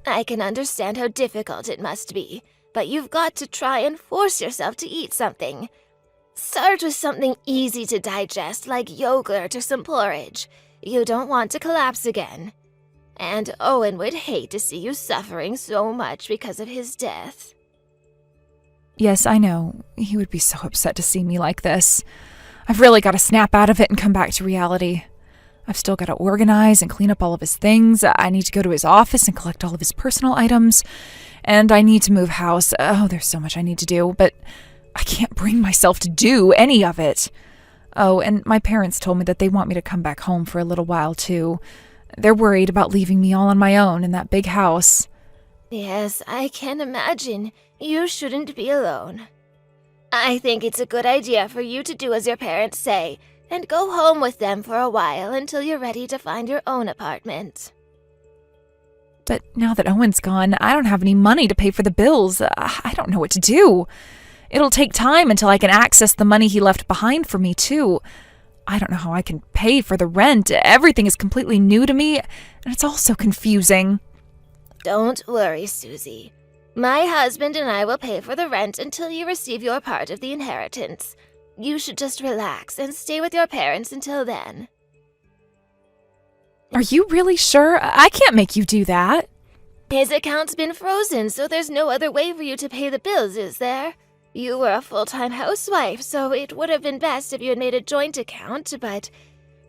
I can understand how difficult it must be, but you've got to try and force yourself to eat something. Start with something easy to digest, like yogurt or some porridge. You don't want to collapse again. And Owen would hate to see you suffering so much because of his death. Yes, I know. He would be so upset to see me like this. I've really got to snap out of it and come back to reality. I've still got to organize and clean up all of his things. I need to go to his office and collect all of his personal items. And I need to move house. Oh, there's so much I need to do, but I can't bring myself to do any of it. Oh, and my parents told me that they want me to come back home for a little while, too. They're worried about leaving me all on my own in that big house. Yes, I can imagine. You shouldn't be alone. I think it's a good idea for you to do as your parents say, and go home with them for a while until you're ready to find your own apartment. But now that Owen's gone, I don't have any money to pay for the bills. I don't know what to do. It'll take time until I can access the money he left behind for me, too. I don't know how I can pay for the rent. Everything is completely new to me, and it's all so confusing. Don't worry, Susie. My husband and I will pay for the rent until you receive your part of the inheritance. You should just relax and stay with your parents until then. Are you really sure? I can't make you do that. His account's been frozen, so there's no other way for you to pay the bills, is there? You were a full-time housewife, so it would have been best if you had made a joint account, but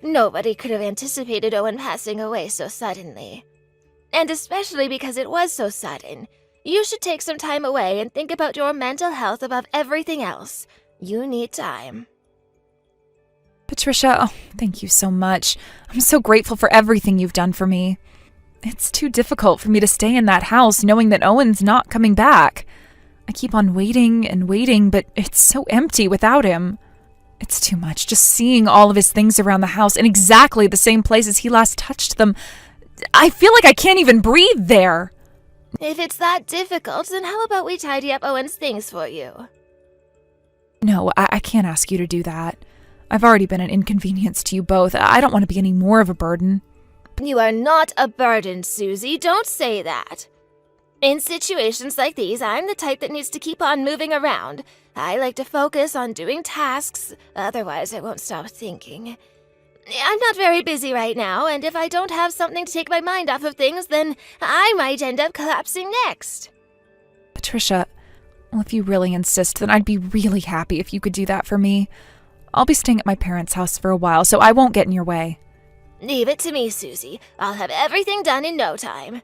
nobody could have anticipated Owen passing away so suddenly. And especially because it was so sudden, you should take some time away and think about your mental health above everything else. You need time. Patricia, oh, thank you so much. I'm so grateful for everything you've done for me. It's too difficult for me to stay in that house knowing that Owen's not coming back. I keep on waiting and waiting, but it's so empty without him. It's too much, just seeing all of his things around the house in exactly the same place as he last touched them. I feel like I can't even breathe there. If it's that difficult, then how about we tidy up Owen's things for you? No, I can't ask you to do that. I've already been an inconvenience to you both. I don't want to be any more of a burden. You are not a burden, Susie. Don't say that. In situations like these, I'm the type that needs to keep on moving around. I like to focus on doing tasks, otherwise I won't stop thinking. I'm not very busy right now, and if I don't have something to take my mind off of things, then I might end up collapsing next. Patricia, well, if you really insist, then I'd be really happy if you could do that for me. I'll be staying at my parents' house for a while, so I won't get in your way. Leave it to me, Susie. I'll have everything done in no time.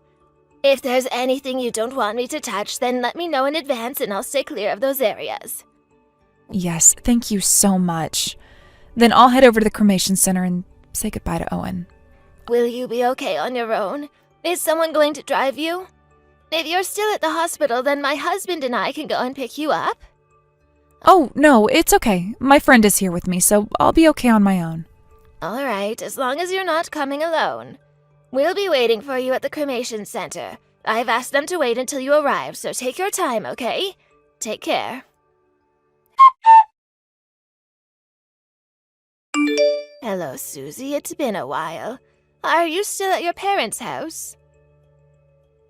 If there's anything you don't want me to touch, then let me know in advance and I'll stay clear of those areas. Yes, thank you so much. Then I'll head over to the cremation center and say goodbye to Owen. Will you be okay on your own? Is someone going to drive you? If you're still at the hospital, then my husband and I can go and pick you up. Oh, no, it's okay. My friend is here with me, so I'll be okay on my own. All right, as long as you're not coming alone. We'll be waiting for you at the cremation center. I've asked them to wait until you arrive, so take your time, okay? Take care. Hello, Susie. It's been a while. Are you still at your parents' house?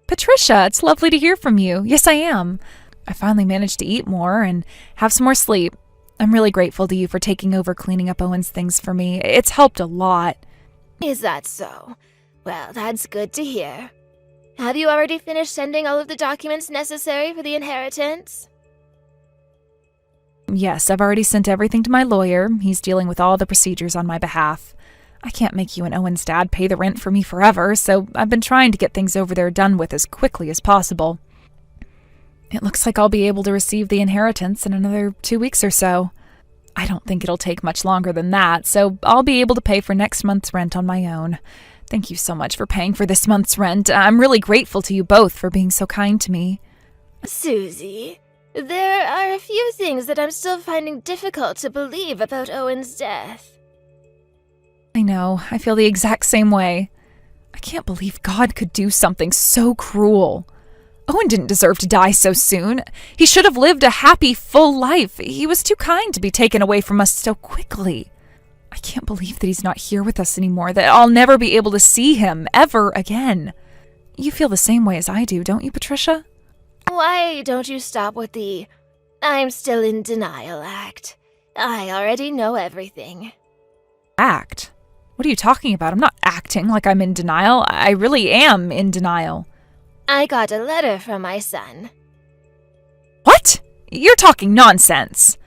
Patricia, it's lovely to hear from you. Yes, I am. I finally managed to eat more and have some more sleep. I'm really grateful to you for taking over cleaning up Owen's things for me. It's helped a lot. Is that so? Well, that's good to hear. Have you already finished sending all of the documents necessary for the inheritance? Yes, I've already sent everything to my lawyer. He's dealing with all the procedures on my behalf. I can't make you and Owen's dad pay the rent for me forever, so I've been trying to get things over there done with as quickly as possible. It looks like I'll be able to receive the inheritance in another 2 weeks or so. I don't think it'll take much longer than that, so I'll be able to pay for next month's rent on my own. Thank you so much for paying for this month's rent. I'm really grateful to you both for being so kind to me. Susie, there are a few things that I'm still finding difficult to believe about Owen's death. I know, I feel the exact same way. I can't believe God could do something so cruel. Owen didn't deserve to die so soon. He should have lived a happy, full life. He was too kind to be taken away from us so quickly. I can't believe that he's not here with us anymore, that I'll never be able to see him ever again. You feel the same way as I do, don't you, Patricia? Why don't you stop with the I'm still in denial act? I already know everything. Act? What are you talking about? I'm not acting like I'm in denial. I really am in denial. I got a letter from my son. What? You're talking nonsense.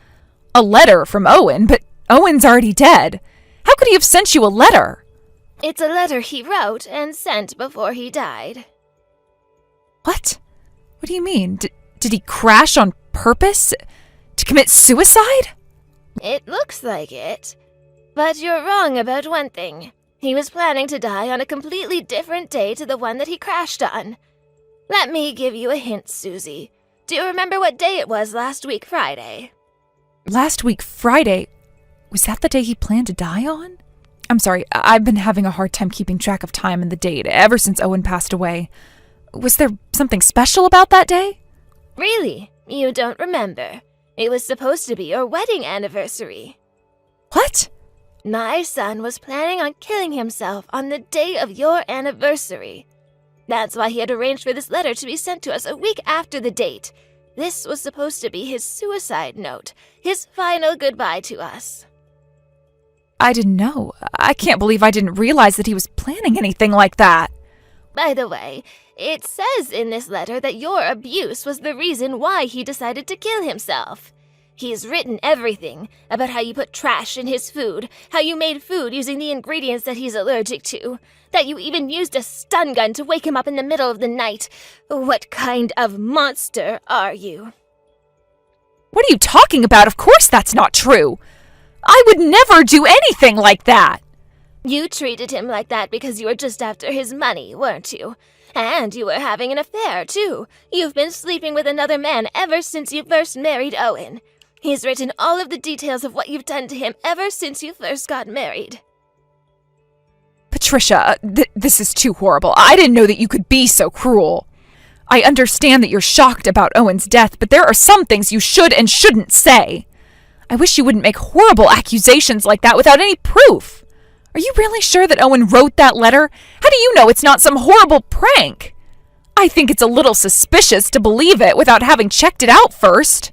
A letter from Owen, but Owen's already dead. How could he have sent you a letter? It's a letter he wrote and sent before he died. What? What do you mean? Did he crash on purpose? To commit suicide? It looks like it. But you're wrong about one thing. He was planning to die on a completely different day to the one that he crashed on. Let me give you a hint, Susie. Do you remember what day it was last week Friday? Last week Friday? Was that the day he planned to die on? I'm sorry, I've been having a hard time keeping track of time and the date ever since Owen passed away. Was there something special about that day? Really? You don't remember? It was supposed to be your wedding anniversary. What? My son was planning on killing himself on the day of your anniversary. That's why he had arranged for this letter to be sent to us a week after the date. This was supposed to be his suicide note, his final goodbye to us. I didn't know. I can't believe I didn't realize that he was planning anything like that. By the way, it says in this letter that your abuse was the reason why he decided to kill himself. He's written everything about how you put trash in his food, how you made food using the ingredients that he's allergic to, that you even used a stun gun to wake him up in the middle of the night. What kind of monster are you? What are you talking about? Of course that's not true. I would never do anything like that. You treated him like that because you were just after his money, weren't you? And you were having an affair, too. You've been sleeping with another man ever since you first married Owen. He's written all of the details of what you've done to him ever since you first got married. Patricia, this is too horrible. I didn't know that you could be so cruel. I understand that you're shocked about Owen's death, but there are some things you should and shouldn't say. I wish you wouldn't make horrible accusations like that without any proof. Are you really sure that Owen wrote that letter? How do you know it's not some horrible prank? I think it's a little suspicious to believe it without having checked it out first.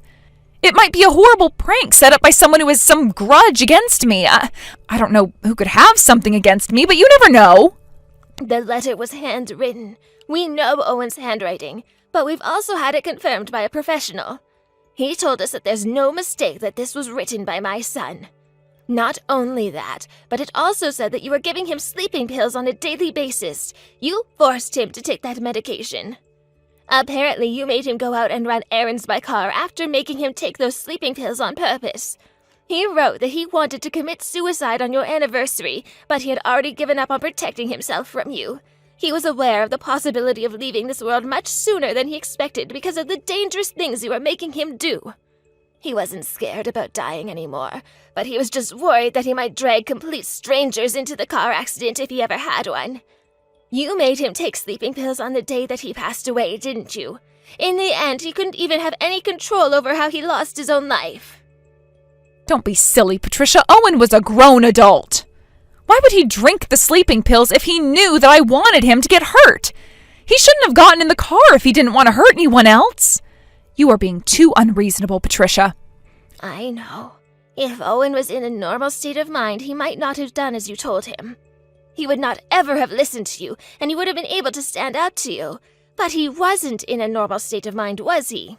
It might be a horrible prank set up by someone who has some grudge against me. I don't know who could have something against me, but you never know. The letter was handwritten. We know Owen's handwriting, but we've also had it confirmed by a professional. He told us that there's no mistake that this was written by my son. Not only that, but it also said that you were giving him sleeping pills on a daily basis. You forced him to take that medication. Apparently, you made him go out and run errands by car after making him take those sleeping pills on purpose. He wrote that he wanted to commit suicide on your anniversary, but he had already given up on protecting himself from you. He was aware of the possibility of leaving this world much sooner than he expected because of the dangerous things you were making him do. He wasn't scared about dying anymore, but he was just worried that he might drag complete strangers into the car accident if he ever had one. You made him take sleeping pills on the day that he passed away, didn't you? In the end, he couldn't even have any control over how he lost his own life. Don't be silly, Patricia. Owen was a grown adult. Why would he drink the sleeping pills if he knew that I wanted him to get hurt? He shouldn't have gotten in the car if he didn't want to hurt anyone else. You are being too unreasonable, Patricia. I know. If Owen was in a normal state of mind, he might not have done as you told him. He would not ever have listened to you, and he would have been able to stand up to you. But he wasn't in a normal state of mind, was he?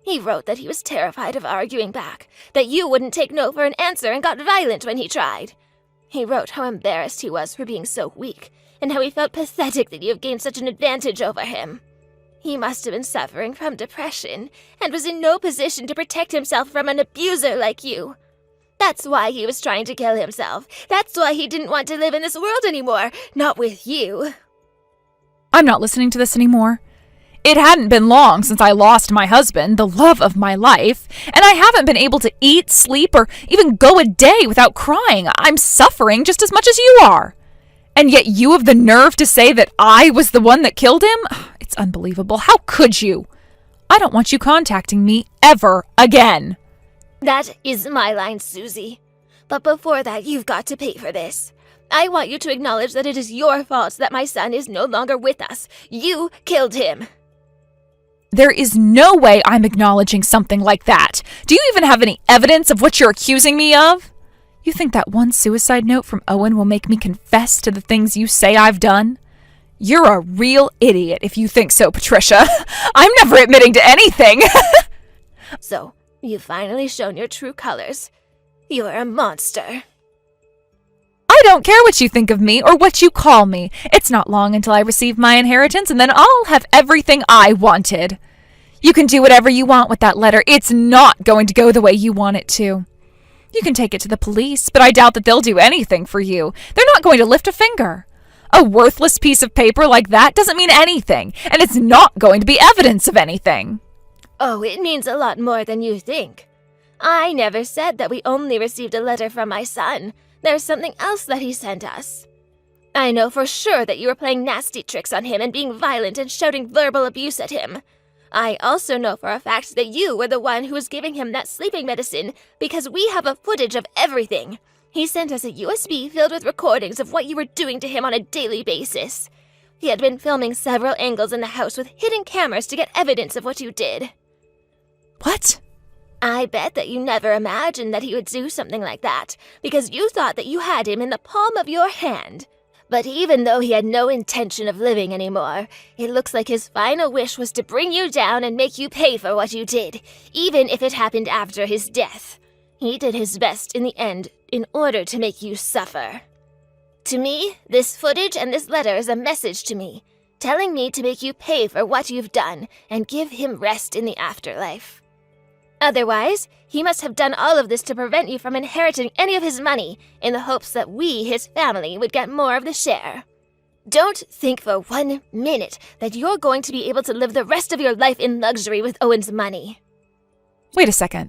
He wrote that he was terrified of arguing back, that you wouldn't take no for an answer and got violent when he tried. He wrote how embarrassed he was for being so weak, and how he felt pathetic that you have gained such an advantage over him. He must have been suffering from depression, and was in no position to protect himself from an abuser like you. That's why he was trying to kill himself. That's why he didn't want to live in this world anymore, not with you. I'm not listening to this anymore. It hadn't been long since I lost my husband, the love of my life, and I haven't been able to eat, sleep, or even go a day without crying. I'm suffering just as much as you are. And yet you have the nerve to say that I was the one that killed him? It's unbelievable. How could you? I don't want you contacting me ever again. That is my line, Susie. But before that, you've got to pay for this. I want you to acknowledge that it is your fault that my son is no longer with us. You killed him. There is no way I'm acknowledging something like that. Do you even have any evidence of what you're accusing me of? You think that one suicide note from Owen will make me confess to the things you say I've done? You're a real idiot if you think so, Patricia. I'm never admitting to anything. So, you've finally shown your true colors. You're a monster. I don't care what you think of me or what you call me. It's not long until I receive my inheritance, and then I'll have everything I wanted. You can do whatever you want with that letter. It's not going to go the way you want it to. You can take it to the police, but I doubt that they'll do anything for you. They're not going to lift a finger. A worthless piece of paper like that doesn't mean anything, and it's not going to be evidence of anything. Oh, it means a lot more than you think. I never said that we only received a letter from my son. There's something else that he sent us. I know for sure that you were playing nasty tricks on him and being violent and shouting verbal abuse at him. I also know for a fact that you were the one who was giving him that sleeping medicine because we have a footage of everything. He sent us a USB filled with recordings of what you were doing to him on a daily basis. He had been filming several angles in the house with hidden cameras to get evidence of what you did. What? I bet that you never imagined that he would do something like that, because you thought that you had him in the palm of your hand. But even though he had no intention of living anymore, it looks like his final wish was to bring you down and make you pay for what you did, even if it happened after his death. He did his best in the end in order to make you suffer. To me, this footage and this letter is a message to me, telling me to make you pay for what you've done and give him rest in the afterlife. Otherwise, he must have done all of this to prevent you from inheriting any of his money in the hopes that we, his family, would get more of the share. Don't think for 1 minute that you're going to be able to live the rest of your life in luxury with Owen's money. Wait a second.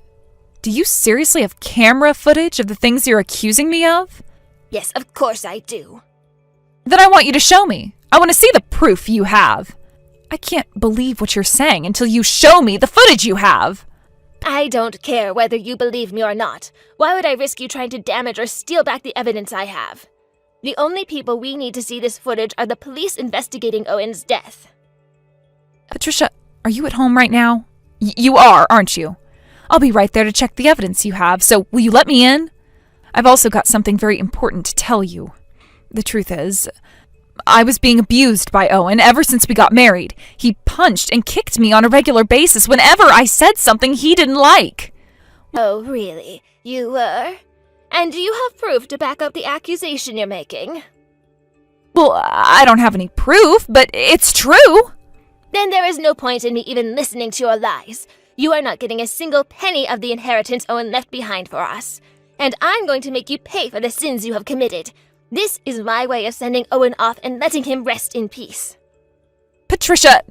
Do you seriously have camera footage of the things you're accusing me of? Yes, of course I do. Then I want you to show me. I want to see the proof you have. I can't believe what you're saying until you show me the footage you have. I don't care whether you believe me or not. Why would I risk you trying to damage or steal back the evidence I have? The only people we need to see this footage are the police investigating Owen's death. Patricia, are you at home right now? You are, aren't you? I'll be right there to check the evidence you have, so will you let me in? I've also got something very important to tell you. The truth is, I was being abused by Owen ever since we got married. He punched and kicked me on a regular basis whenever I said something he didn't like. Oh, really? You were? And do you have proof to back up the accusation you're making? Well, I don't have any proof, but it's true. Then there is no point in me even listening to your lies. You are not getting a single penny of the inheritance Owen left behind for us. And I'm going to make you pay for the sins you have committed. This is my way of sending Owen off and letting him rest in peace. Patricia,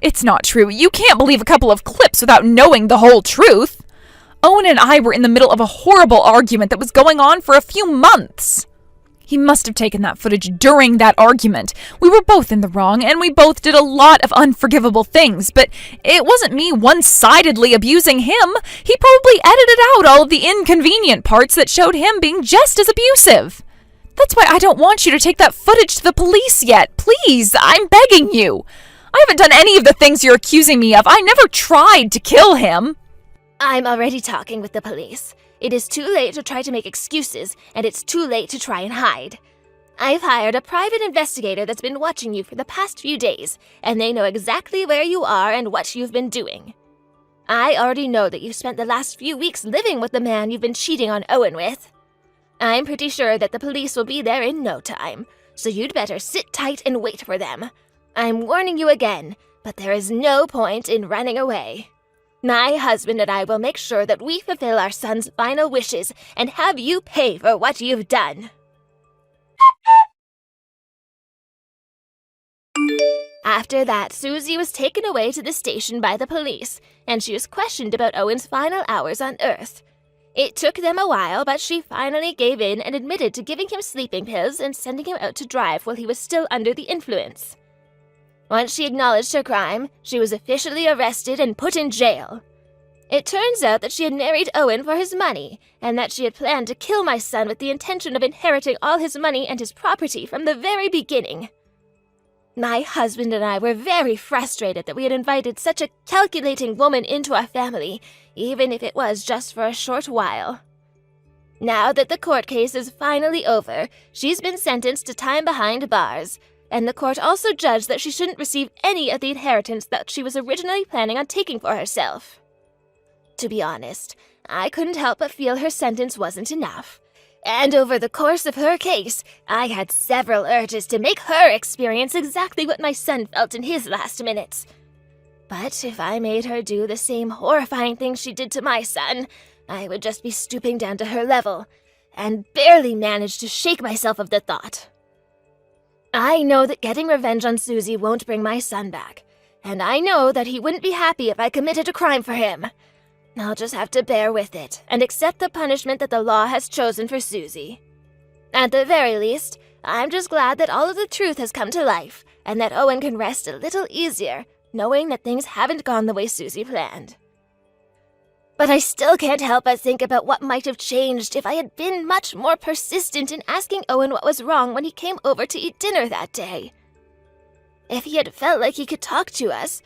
it's not true. You can't believe a couple of clips without knowing the whole truth. Owen and I were in the middle of a horrible argument that was going on for a few months. He must have taken that footage during that argument. We were both in the wrong, and we both did a lot of unforgivable things, but it wasn't me one-sidedly abusing him. He probably edited out all of the inconvenient parts that showed him being just as abusive. That's why I don't want you to take that footage to the police yet. Please, I'm begging you. I haven't done any of the things you're accusing me of. I never tried to kill him. I'm already talking with the police. It is too late to try to make excuses, and it's too late to try and hide. I've hired a private investigator that's been watching you for the past few days, and they know exactly where you are and what you've been doing. I already know that you've spent the last few weeks living with the man you've been cheating on Owen with. I'm pretty sure that the police will be there in no time, so you'd better sit tight and wait for them. I'm warning you again, but there is no point in running away. My husband and I will make sure that we fulfill our son's final wishes and have you pay for what you've done. After that, Susie was taken away to the station by the police, and she was questioned about Owen's final hours on Earth. It took them a while, but she finally gave in and admitted to giving him sleeping pills and sending him out to drive while he was still under the influence. Once she acknowledged her crime, she was officially arrested and put in jail. It turns out that she had married Owen for his money, and that she had planned to kill my son with the intention of inheriting all his money and his property from the very beginning. My husband and I were very frustrated that we had invited such a calculating woman into our family, even if it was just for a short while. Now that the court case is finally over, she's been sentenced to time behind bars, and the court also judged that she shouldn't receive any of the inheritance that she was originally planning on taking for herself. To be honest, I couldn't help but feel her sentence wasn't enough. And over the course of her case, I had several urges to make her experience exactly what my son felt in his last minutes. But if I made her do the same horrifying thing she did to my son, I would just be stooping down to her level, and barely manage to shake myself of the thought. I know that getting revenge on Susie won't bring my son back, and I know that he wouldn't be happy if I committed a crime for him. I'll just have to bear with it and accept the punishment that the law has chosen for Susie. At the very least, I'm just glad that all of the truth has come to life, and that Owen can rest a little easier, knowing that things haven't gone the way Susie planned. But I still can't help but think about what might have changed if I had been much more persistent in asking Owen what was wrong when he came over to eat dinner that day. If he had felt like he could talk to us,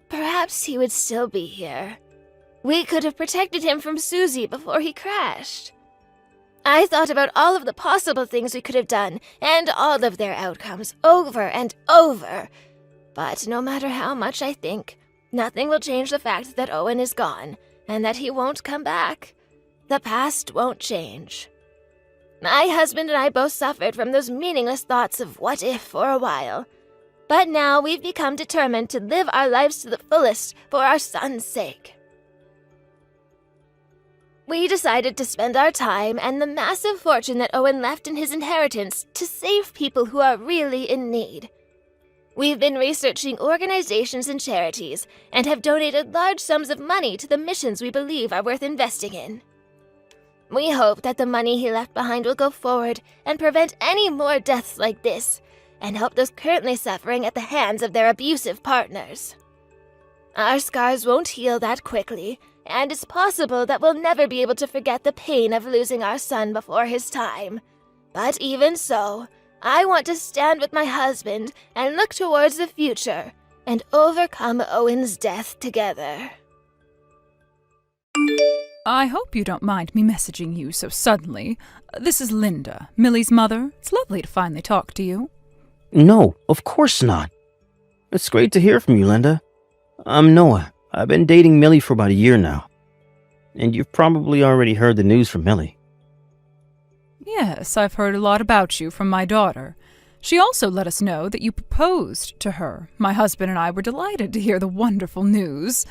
perhaps he would still be here. We could have protected him from Susie before he crashed. I thought about all of the possible things we could have done, and all of their outcomes, over and over. But no matter how much I think, nothing will change the fact that Owen is gone, and that he won't come back. The past won't change. My husband and I both suffered from those meaningless thoughts of what if for a while. But now we've become determined to live our lives to the fullest for our son's sake. We decided to spend our time and the massive fortune that Owen left in his inheritance to save people who are really in need. We've been researching organizations and charities and have donated large sums of money to the missions we believe are worth investing in. We hope that the money he left behind will go forward and prevent any more deaths like this, and help those currently suffering at the hands of their abusive partners. Our scars won't heal that quickly, and it's possible that we'll never be able to forget the pain of losing our son before his time. But even so, I want to stand with my husband and look towards the future and overcome Owen's death together. I hope you don't mind me messaging you so suddenly. This is Linda, Millie's mother. It's lovely to finally talk to you. No, of course not. It's great to hear from you, Linda. I'm Noah. I've been dating Millie for about a year now. And you've probably already heard the news from Millie. Yes, I've heard a lot about you from my daughter. She also let us know that you proposed to her. My husband and I were delighted to hear the wonderful news.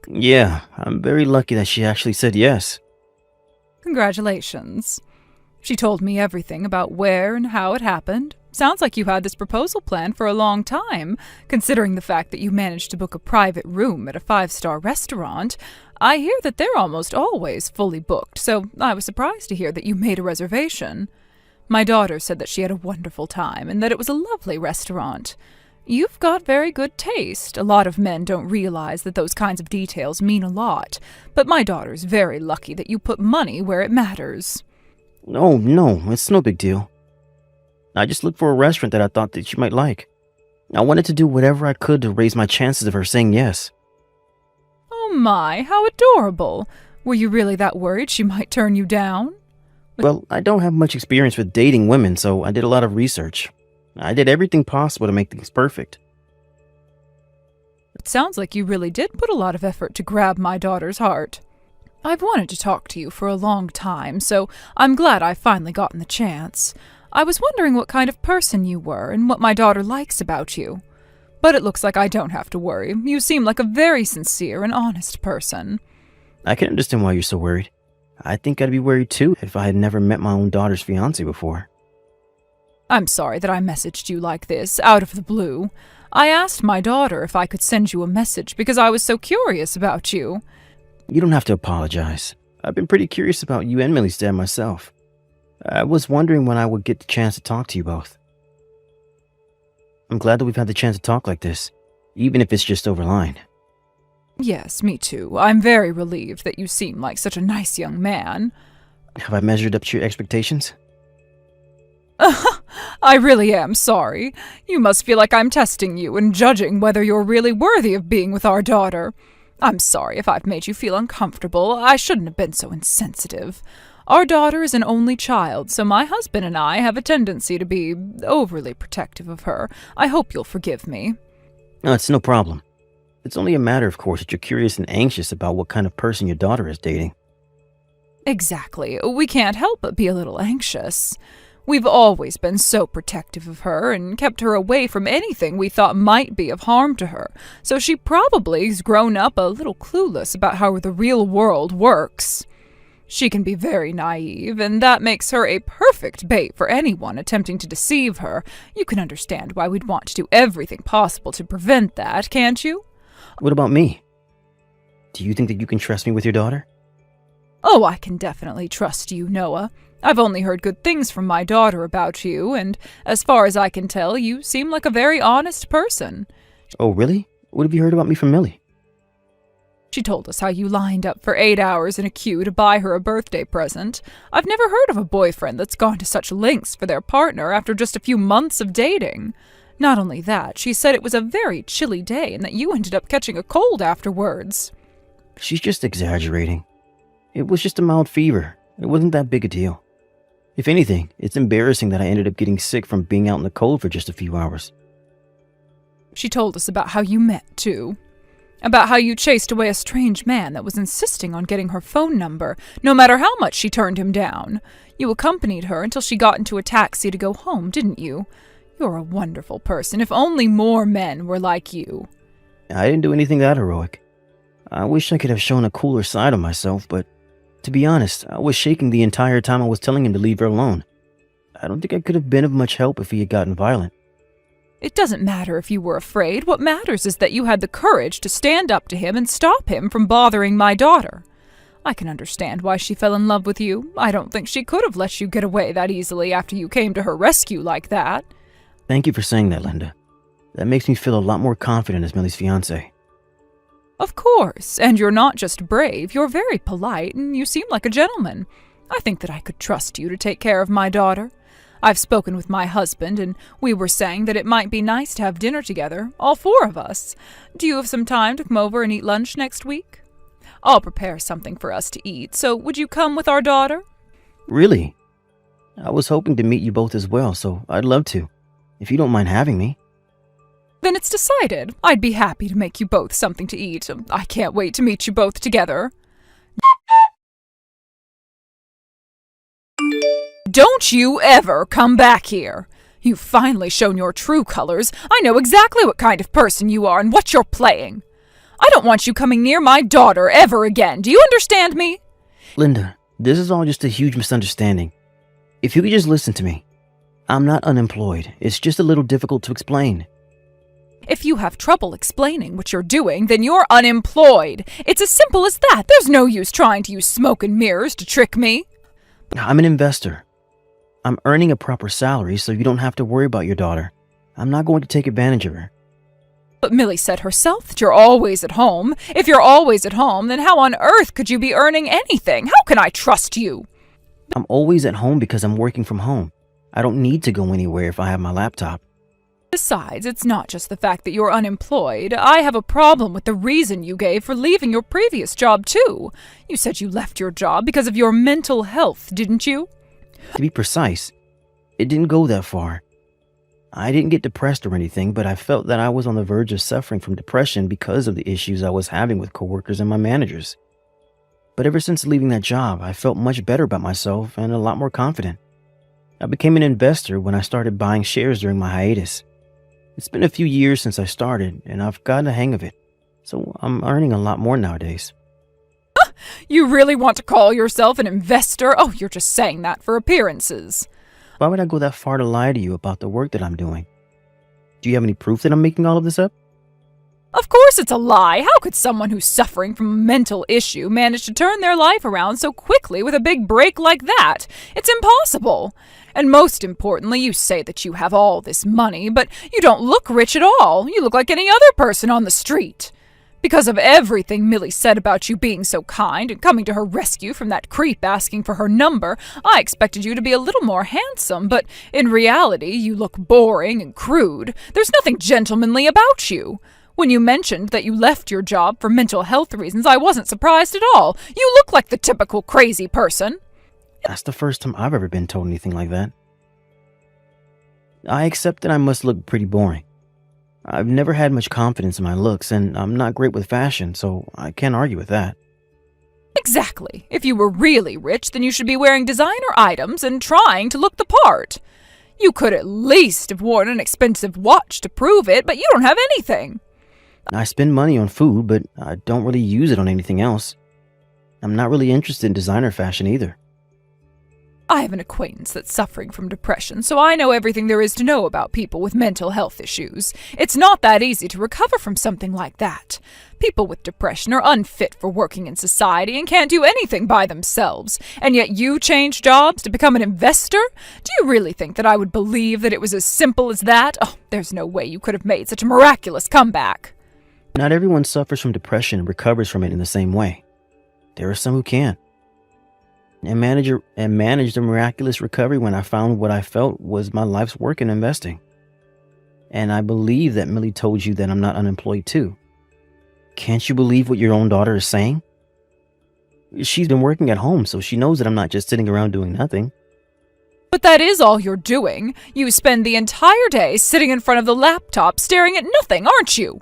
Yeah, I'm very lucky that she actually said yes. Congratulations. She told me everything about where and how it happened. Sounds like you had this proposal planned for a long time, considering the fact that you managed to book a private room at a 5-star restaurant. I hear that they're almost always fully booked, so I was surprised to hear that you made a reservation. My daughter said that she had a wonderful time and that it was a lovely restaurant. You've got very good taste. A lot of men don't realize that those kinds of details mean a lot, but my daughter's very lucky that you put money where it matters. Oh, no, it's no big deal. I just looked for a restaurant that I thought that she might like. I wanted to do whatever I could to raise my chances of her saying yes. Oh my, how adorable. Were you really that worried she might turn you down? Well, I don't have much experience with dating women, so I did a lot of research. I did everything possible to make things perfect. It sounds like you really did put a lot of effort to grab my daughter's heart. I've wanted to talk to you for a long time, so I'm glad I've finally gotten the chance. I was wondering what kind of person you were and what my daughter likes about you. But it looks like I don't have to worry. You seem like a very sincere and honest person. I can understand why you're so worried. I think I'd be worried too if I had never met my own daughter's fiancé before. I'm sorry that I messaged you like this, out of the blue. I asked my daughter if I could send you a message because I was so curious about you. You don't have to apologize. I've been pretty curious about you and Millie's dad myself. I was wondering when I would get the chance to talk to you both. I'm glad that we've had the chance to talk like this, even if it's just over line. Yes, me too. I'm very relieved that you seem like such a nice young man. Have I measured up to your expectations? I really am sorry. You must feel like I'm testing you and judging whether you're really worthy of being with our daughter. I'm sorry if I've made you feel uncomfortable. I shouldn't have been so insensitive. Our daughter is an only child, so my husband and I have a tendency to be overly protective of her. I hope you'll forgive me. No, it's no problem. It's only a matter, of course, that you're curious and anxious about what kind of person your daughter is dating. Exactly. We can't help but be a little anxious. We've always been so protective of her and kept her away from anything we thought might be of harm to her, so she probably's grown up a little clueless about how the real world works. She can be very naive, and that makes her a perfect bait for anyone attempting to deceive her. You can understand why we'd want to do everything possible to prevent that, can't you? What about me? Do you think that you can trust me with your daughter? Oh, I can definitely trust you, Noah. I've only heard good things from my daughter about you, and as far as I can tell, you seem like a very honest person. Oh, really? What have you heard about me from Millie? She told us how you lined up for 8 hours in a queue to buy her a birthday present. I've never heard of a boyfriend that's gone to such lengths for their partner after just a few months of dating. Not only that, she said it was a very chilly day and that you ended up catching a cold afterwards. She's just exaggerating. It was just a mild fever. It wasn't that big a deal. If anything, it's embarrassing that I ended up getting sick from being out in the cold for just a few hours. She told us about how you met, too. About how you chased away a strange man that was insisting on getting her phone number, no matter how much she turned him down. You accompanied her until she got into a taxi to go home, didn't you? You're a wonderful person. If only more men were like you. I didn't do anything that heroic. I wish I could have shown a cooler side of myself, but to be honest, I was shaking the entire time I was telling him to leave her alone. I don't think I could have been of much help if he had gotten violent. It doesn't matter if you were afraid. What matters is that you had the courage to stand up to him and stop him from bothering my daughter. I can understand why she fell in love with you. I don't think she could have let you get away that easily after you came to her rescue like that. Thank you for saying that, Linda. That makes me feel a lot more confident as Millie's fiancé. Of course, and you're not just brave, you're very polite, and you seem like a gentleman. I think that I could trust you to take care of my daughter. I've spoken with my husband, and we were saying that it might be nice to have dinner together, all four of us. Do you have some time to come over and eat lunch next week? I'll prepare something for us to eat, so would you come with our daughter? Really? I was hoping to meet you both as well, so I'd love to, if you don't mind having me. Then it's decided. I'd be happy to make you both something to eat. I can't wait to meet you both together. Don't you ever come back here. You've finally shown your true colors. I know exactly what kind of person you are and what you're playing. I don't want you coming near my daughter ever again. Do you understand me? Linda, this is all just a huge misunderstanding. If you could just listen to me. I'm not unemployed. It's just a little difficult to explain. If you have trouble explaining what you're doing, then you're unemployed. It's as simple as that. There's no use trying to use smoke and mirrors to trick me. I'm an investor. I'm earning a proper salary so you don't have to worry about your daughter. I'm not going to take advantage of her. But Millie said herself that you're always at home. If you're always at home, then how on earth could you be earning anything? How can I trust you? I'm always at home because I'm working from home. I don't need to go anywhere if I have my laptop. Besides, it's not just the fact that you're unemployed. I have a problem with the reason you gave for leaving your previous job, too. You said you left your job because of your mental health, didn't you? To be precise, it didn't go that far. I didn't get depressed or anything, but I felt that I was on the verge of suffering from depression because of the issues I was having with coworkers and my managers. But ever since leaving that job, I felt much better about myself and a lot more confident. I became an investor when I started buying shares during my hiatus. It's been a few years since I started, and I've gotten a hang of it, so I'm earning a lot more nowadays. You really want to call yourself an investor? Oh, you're just saying that for appearances. Why would I go that far to lie to you about the work that I'm doing? Do you have any proof that I'm making all of this up? Of course it's a lie. How could someone who's suffering from a mental issue manage to turn their life around so quickly with a big break like that? It's impossible. And most importantly, you say that you have all this money, but you don't look rich at all. You look like any other person on the street. Because of everything Millie said about you being so kind and coming to her rescue from that creep asking for her number, I expected you to be a little more handsome, but in reality, you look boring and crude. There's nothing gentlemanly about you. When you mentioned that you left your job for mental health reasons, I wasn't surprised at all. You look like the typical crazy person. That's the first time I've ever been told anything like that. I accept that I must look pretty boring. I've never had much confidence in my looks, and I'm not great with fashion, so I can't argue with that. Exactly. If you were really rich, then you should be wearing designer items and trying to look the part. You could at least have worn an expensive watch to prove it, but you don't have anything. I spend money on food, but I don't really use it on anything else. I'm not really interested in designer fashion either. I have an acquaintance that's suffering from depression, so I know everything there is to know about people with mental health issues. It's not that easy to recover from something like that. People with depression are unfit for working in society and can't do anything by themselves. And yet you changed jobs to become an investor? Do you really think that I would believe that it was as simple as that? Oh, there's no way you could have made such a miraculous comeback. Not everyone suffers from depression and recovers from it in the same way. There are some who can. And managed a miraculous recovery when I found what I felt was my life's work in investing. And I believe that Millie told you that I'm not unemployed too. Can't you believe what your own daughter is saying? She's been working at home, so she knows that I'm not just sitting around doing nothing. But that is all you're doing. You spend the entire day sitting in front of the laptop staring at nothing, aren't you?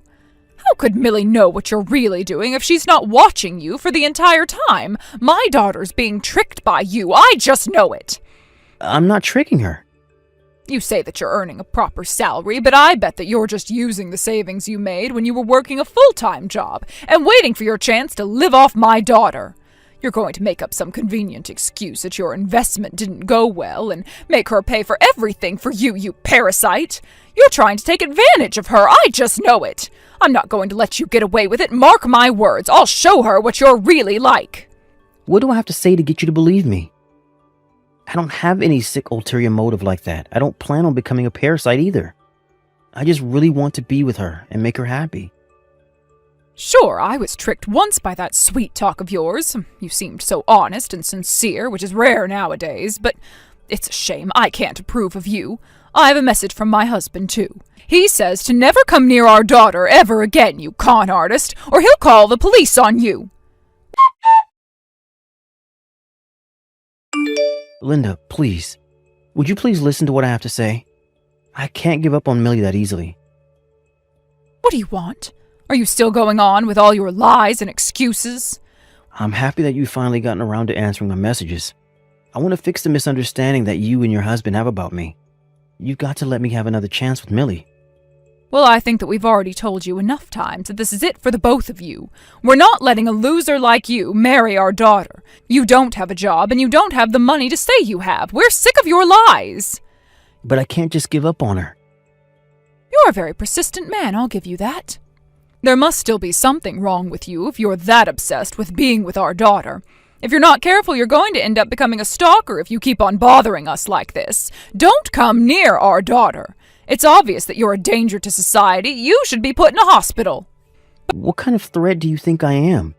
How could Millie know what you're really doing if she's not watching you for the entire time? My daughter's being tricked by you. I just know it. I'm not tricking her. You say that you're earning a proper salary, but I bet that you're just using the savings you made when you were working a full-time job and waiting for your chance to live off my daughter. You're going to make up some convenient excuse that your investment didn't go well and make her pay for everything for you, you parasite. You're trying to take advantage of her. I just know it. I'm not going to let you get away with it. Mark my words. I'll show her what you're really like. What do I have to say to get you to believe me? I don't have any sick ulterior motive like that. I don't plan on becoming a parasite either. I just really want to be with her and make her happy. Sure, I was tricked once by that sweet talk of yours. You seemed so honest and sincere, which is rare nowadays, but it's a shame I can't approve of you. I have a message from my husband, too. He says to never come near our daughter ever again, you con artist, or he'll call the police on you. Linda, please. Would you please listen to what I have to say? I can't give up on Millie that easily. What do you want? Are you still going on with all your lies and excuses? I'm happy that you've finally gotten around to answering my messages. I want to fix the misunderstanding that you and your husband have about me. You've got to let me have another chance with Millie. Well, I think that we've already told you enough times that this is it for the both of you. We're not letting a loser like you marry our daughter. You don't have a job and you don't have the money to say you have. We're sick of your lies. But I can't just give up on her. You're a very persistent man, I'll give you that. There must still be something wrong with you if you're that obsessed with being with our daughter. If you're not careful, you're going to end up becoming a stalker if you keep on bothering us like this. Don't come near our daughter. It's obvious that you're a danger to society. You should be put in a hospital. What kind of threat do you think I am?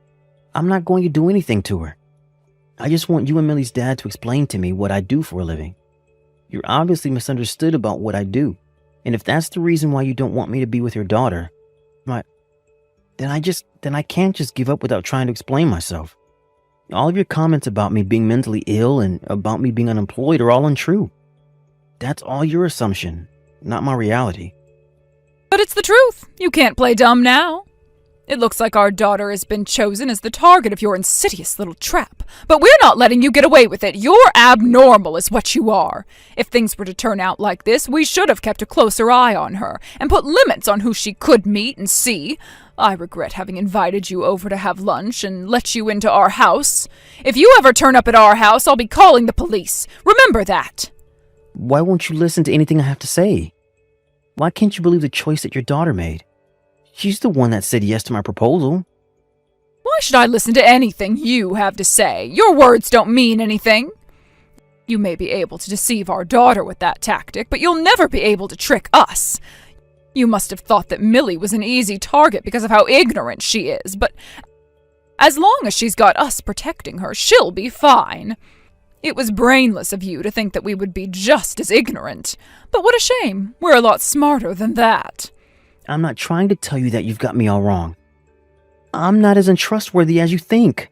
I'm not going to do anything to her. I just want you and Millie's dad to explain to me what I do for a living. You're obviously misunderstood about what I do. And if that's the reason why you don't want me to be with your daughter, then I can't just give up without trying to explain myself. All of your comments about me being mentally ill and about me being unemployed are all untrue. That's all your assumption, not my reality. But it's the truth. You can't play dumb now. It looks like our daughter has been chosen as the target of your insidious little trap. But we're not letting you get away with it. You're abnormal is what you are. If things were to turn out like this, we should have kept a closer eye on her and put limits on who she could meet and see. I regret having invited you over to have lunch and let you into our house. If you ever turn up at our house, I'll be calling the police. Remember that. Why won't you listen to anything I have to say? Why can't you believe the choice that your daughter made? She's the one that said yes to my proposal. Why should I listen to anything you have to say? Your words don't mean anything. You may be able to deceive our daughter with that tactic, but you'll never be able to trick us. You must have thought that Millie was an easy target because of how ignorant she is, but as long as she's got us protecting her, she'll be fine. It was brainless of you to think that we would be just as ignorant. But what a shame. We're a lot smarter than that. I'm not trying to tell you that you've got me all wrong. I'm not as untrustworthy as you think.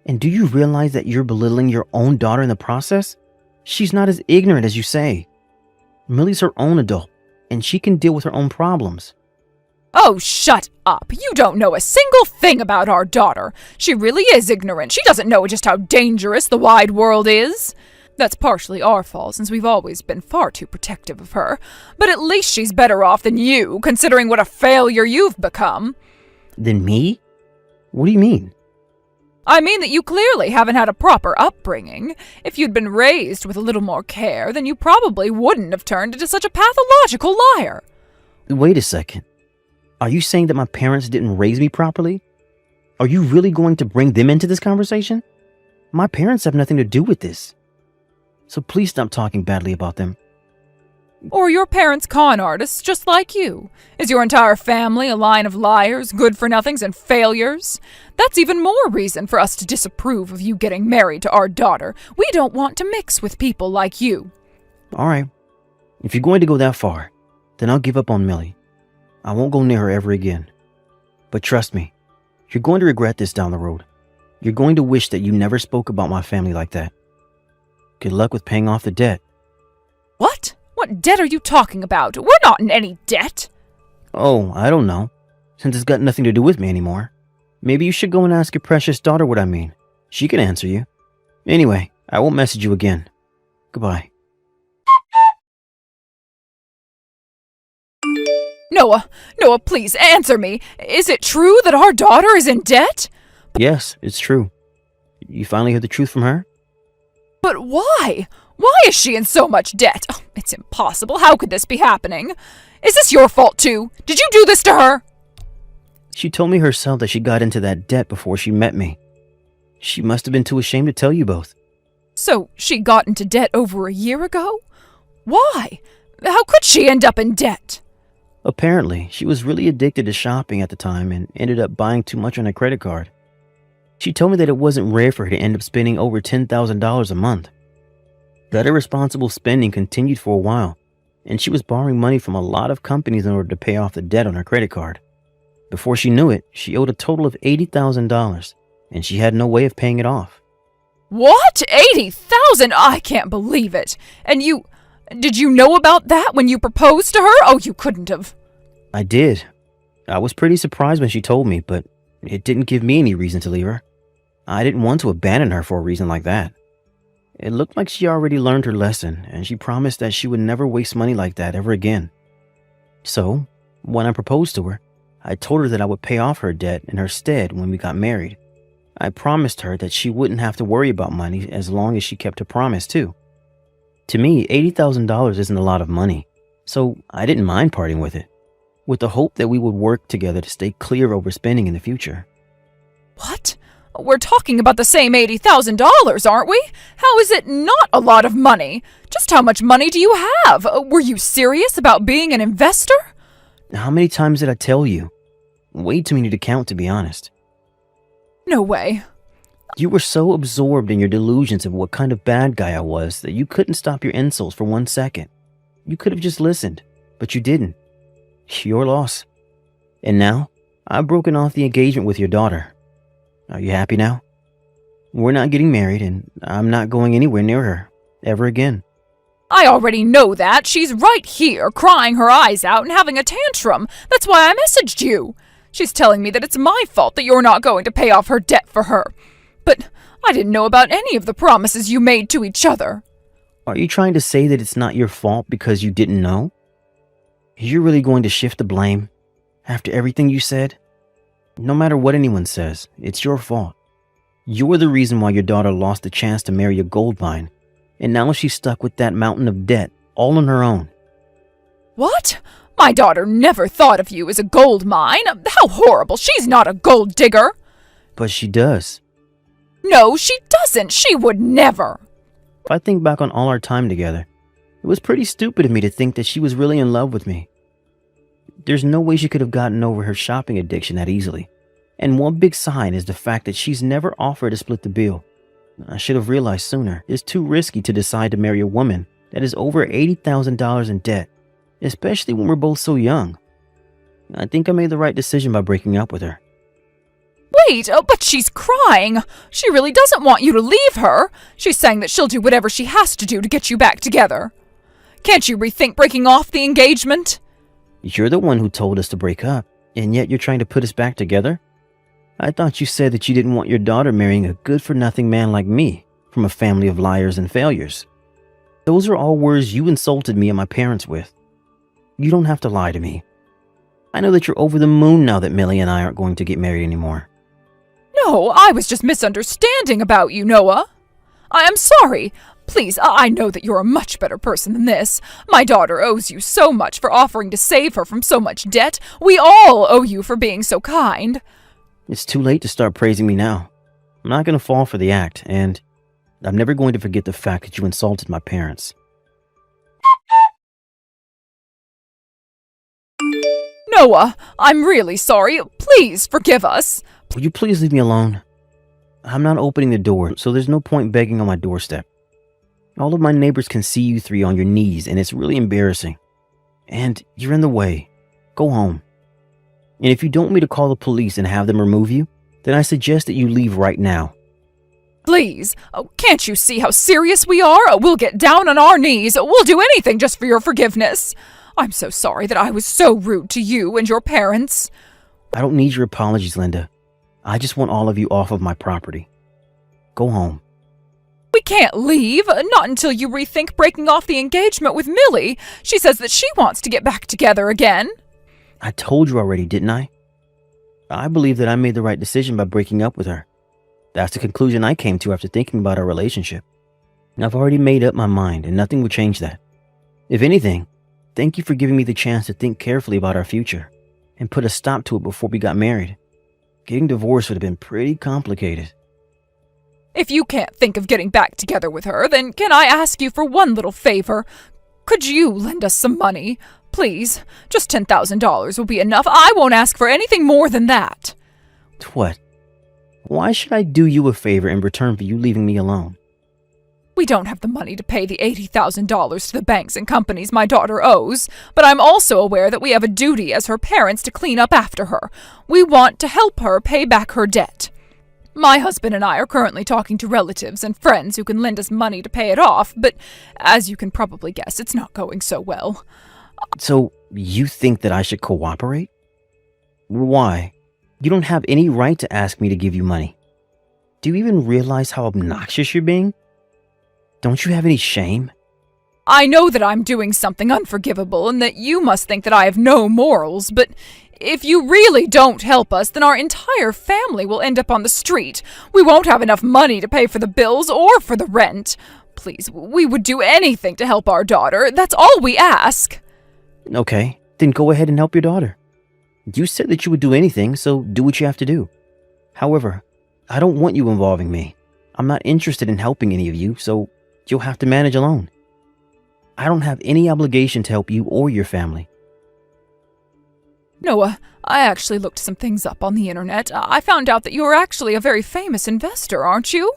And do you realize that you're belittling your own daughter in the process? She's not as ignorant as you say. Millie's her own adult, and she can deal with her own problems. Oh, shut up. You don't know a single thing about our daughter. She really is ignorant. She doesn't know just how dangerous the wide world is. That's partially our fault, since we've always been far too protective of her. But at least she's better off than you, considering what a failure you've become. Than me? What do you mean? I mean that you clearly haven't had a proper upbringing. If you'd been raised with a little more care, then you probably wouldn't have turned into such a pathological liar. Wait a second. Are you saying that my parents didn't raise me properly? Are you really going to bring them into this conversation? My parents have nothing to do with this. So please stop talking badly about them. Or your parents' con artists, just like you. Is your entire family a line of liars, good-for-nothings, and failures? That's even more reason for us to disapprove of you getting married to our daughter. We don't want to mix with people like you. All right. If you're going to go that far, then I'll give up on Millie. I won't go near her ever again. But trust me, you're going to regret this down the road. You're going to wish that you never spoke about my family like that. Good luck with paying off the debt, What debt are you talking about? We're not in any debt. Oh, I don't know. Since it's got nothing to do with me anymore. Maybe you should go and ask your precious daughter what I mean. She can answer you. Anyway, I won't message you again. Goodbye. Noah, please answer me. Is it true that our daughter is in debt? Yes, it's true. You finally heard the truth from her? But why? Why is she in so much debt? Oh, it's impossible. How could this be happening? Is this your fault too? Did you do this to her? She told me herself that she got into that debt before she met me. She must have been too ashamed to tell you both. So she got into debt over a year ago? Why? How could she end up in debt? Apparently, she was really addicted to shopping at the time and ended up buying too much on her credit card. She told me that it wasn't rare for her to end up spending over $10,000 a month. That irresponsible spending continued for a while, and she was borrowing money from a lot of companies in order to pay off the debt on her credit card. Before she knew it, she owed a total of $80,000, and she had no way of paying it off. What? 80,000? I can't believe it. And did you know about that when you proposed to her? Oh, you couldn't have. I did. I was pretty surprised when she told me, but it didn't give me any reason to leave her. I didn't want to abandon her for a reason like that. It looked like she already learned her lesson, and she promised that she would never waste money like that ever again. So, when I proposed to her, I told her that I would pay off her debt in her stead when we got married. I promised her that she wouldn't have to worry about money as long as she kept her promise too. To me, $80,000 isn't a lot of money, so I didn't mind parting with it, with the hope that we would work together to stay clear over spending in the future. What? We're talking about the same $80,000, aren't we? How is it not a lot of money? Just how much money do you have? Were you serious about being an investor? How many times did I tell you? Way too many to count, to be honest. No way. You were so absorbed in your delusions of what kind of bad guy I was that you couldn't stop your insults for 1 second. You could have just listened, but you didn't. Your loss. And now, I've broken off the engagement with your daughter. Are you happy now? We're not getting married, and I'm not going anywhere near her, ever again. I already know that. She's right here, crying her eyes out and having a tantrum. That's why I messaged you. She's telling me that it's my fault that you're not going to pay off her debt for her. But I didn't know about any of the promises you made to each other. Are you trying to say that it's not your fault because you didn't know? You're really going to shift the blame after everything you said? No matter what anyone says, it's your fault. You're the reason why your daughter lost the chance to marry a gold mine, and now she's stuck with that mountain of debt all on her own. What? My daughter never thought of you as a gold mine. How horrible. She's not a gold digger. But she does. No, she doesn't. She would never. If I think back on all our time together, it was pretty stupid of me to think that she was really in love with me. There's no way she could have gotten over her shopping addiction that easily. And one big sign is the fact that she's never offered to split the bill. I should have realized sooner. It's too risky to decide to marry a woman that is over $80,000 in debt, especially when we're both so young. I think I made the right decision by breaking up with her. Wait, but she's crying. She really doesn't want you to leave her. She's saying that she'll do whatever she has to do to get you back together. Can't you rethink breaking off the engagement? You're the one who told us to break up, and yet you're trying to put us back together? I thought you said that you didn't want your daughter marrying a good-for-nothing man like me, from a family of liars and failures. Those are all words you insulted me and my parents with. You don't have to lie to me. I know that you're over the moon now that Millie and I aren't going to get married anymore. No, I was just misunderstanding about you, Noah. I am sorry. Please, I know that you're a much better person than this. My daughter owes you so much for offering to save her from so much debt. We all owe you for being so kind. It's too late to start praising me now. I'm not going to fall for the act, and I'm never going to forget the fact that you insulted my parents. Noah, I'm really sorry. Please forgive us. Will you please leave me alone? I'm not opening the door, so there's no point begging on my doorstep. All of my neighbors can see you three on your knees, and it's really embarrassing. And you're in the way. Go home. And if you don't want me to call the police and have them remove you, then I suggest that you leave right now. Please, can't you see how serious we are? We'll get down on our knees. We'll do anything just for your forgiveness. I'm so sorry that I was so rude to you and your parents. I don't need your apologies, Linda. I just want all of you off of my property. Go home. We can't leave, not until you rethink breaking off the engagement with Millie. She says that she wants to get back together again. I told you already, didn't I? I believe that I made the right decision by breaking up with her. That's the conclusion I came to after thinking about our relationship. I've already made up my mind, and nothing will change that. If anything, thank you for giving me the chance to think carefully about our future and put a stop to it before we got married. Getting divorced would have been pretty complicated. If you can't think of getting back together with her, then can I ask you for one little favor? Could you lend us some money? Please, just $10,000 will be enough. I won't ask for anything more than that. What? Why should I do you a favor in return for you leaving me alone? We don't have the money to pay the $80,000 to the banks and companies my daughter owes, but I'm also aware that we have a duty as her parents to clean up after her. We want to help her pay back her debt. My husband and I are currently talking to relatives and friends who can lend us money to pay it off, but as you can probably guess, it's not going so well. So, you think that I should cooperate? Why? You don't have any right to ask me to give you money. Do you even realize how obnoxious you're being? Don't you have any shame? I know that I'm doing something unforgivable and that you must think that I have no morals, but if you really don't help us, then our entire family will end up on the street. We won't have enough money to pay for the bills or for the rent. Please, we would do anything to help our daughter. That's all we ask. Okay, then go ahead and help your daughter. You said that you would do anything, so do what you have to do. However, I don't want you involving me. I'm not interested in helping any of you, so you'll have to manage alone. I don't have any obligation to help you or your family. Noah, I actually looked some things up on the internet. I found out that you're actually a very famous investor, aren't you?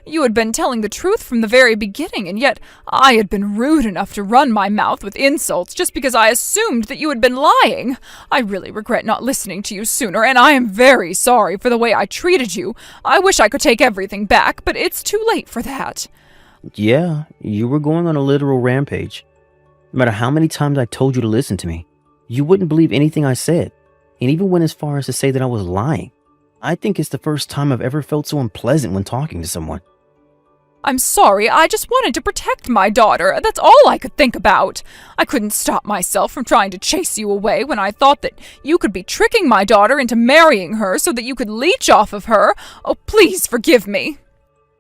You had been telling the truth from the very beginning, and yet I had been rude enough to run my mouth with insults just because I assumed that you had been lying. I really regret not listening to you sooner, and I am very sorry for the way I treated you. I wish I could take everything back, but it's too late for that. Yeah, you were going on a literal rampage. No matter how many times I told you to listen to me, you wouldn't believe anything I said, and even went as far as to say that I was lying. I think it's the first time I've ever felt so unpleasant when talking to someone. I'm sorry, I just wanted to protect my daughter. That's all I could think about. I couldn't stop myself from trying to chase you away when I thought that you could be tricking my daughter into marrying her so that you could leech off of her. Oh, please forgive me.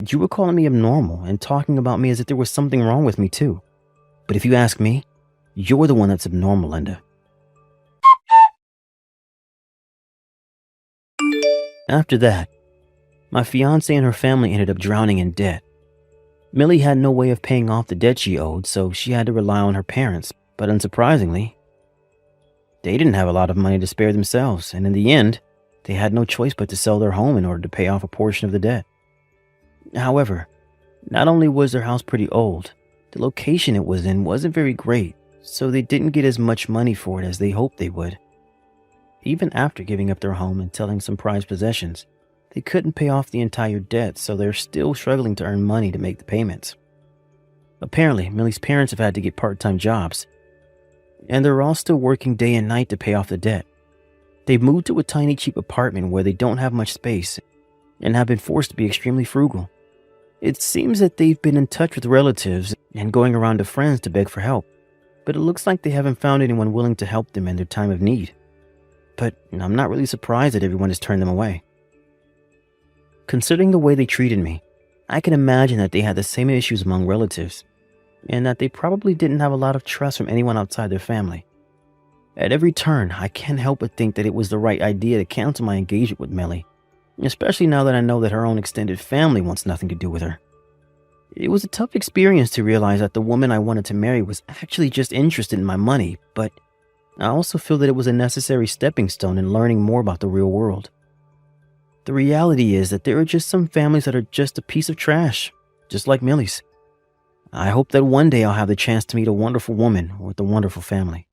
You were calling me abnormal and talking about me as if there was something wrong with me too. But if you ask me, you're the one that's abnormal, Linda. After that, my fiancée and her family ended up drowning in debt. Millie had no way of paying off the debt she owed, so she had to rely on her parents, but unsurprisingly, they didn't have a lot of money to spare themselves, and in the end, they had no choice but to sell their home in order to pay off a portion of the debt. However, not only was their house pretty old, the location it was in wasn't very great, so they didn't get as much money for it as they hoped they would. Even after giving up their home and selling some prized possessions, they couldn't pay off the entire debt, so they're still struggling to earn money to make the payments. Apparently, Millie's parents have had to get part-time jobs, and they're all still working day and night to pay off the debt. They've moved to a tiny cheap apartment where they don't have much space and have been forced to be extremely frugal. It seems that they've been in touch with relatives and going around to friends to beg for help, but it looks like they haven't found anyone willing to help them in their time of need. But I'm not really surprised that everyone has turned them away. Considering the way they treated me, I can imagine that they had the same issues among relatives, and that they probably didn't have a lot of trust from anyone outside their family. At every turn, I can't help but think that it was the right idea to cancel my engagement with Millie, especially now that I know that her own extended family wants nothing to do with her. It was a tough experience to realize that the woman I wanted to marry was actually just interested in my money, but I also feel that it was a necessary stepping stone in learning more about the real world. The reality is that there are just some families that are just a piece of trash, just like Millie's. I hope that one day I'll have the chance to meet a wonderful woman with a wonderful family.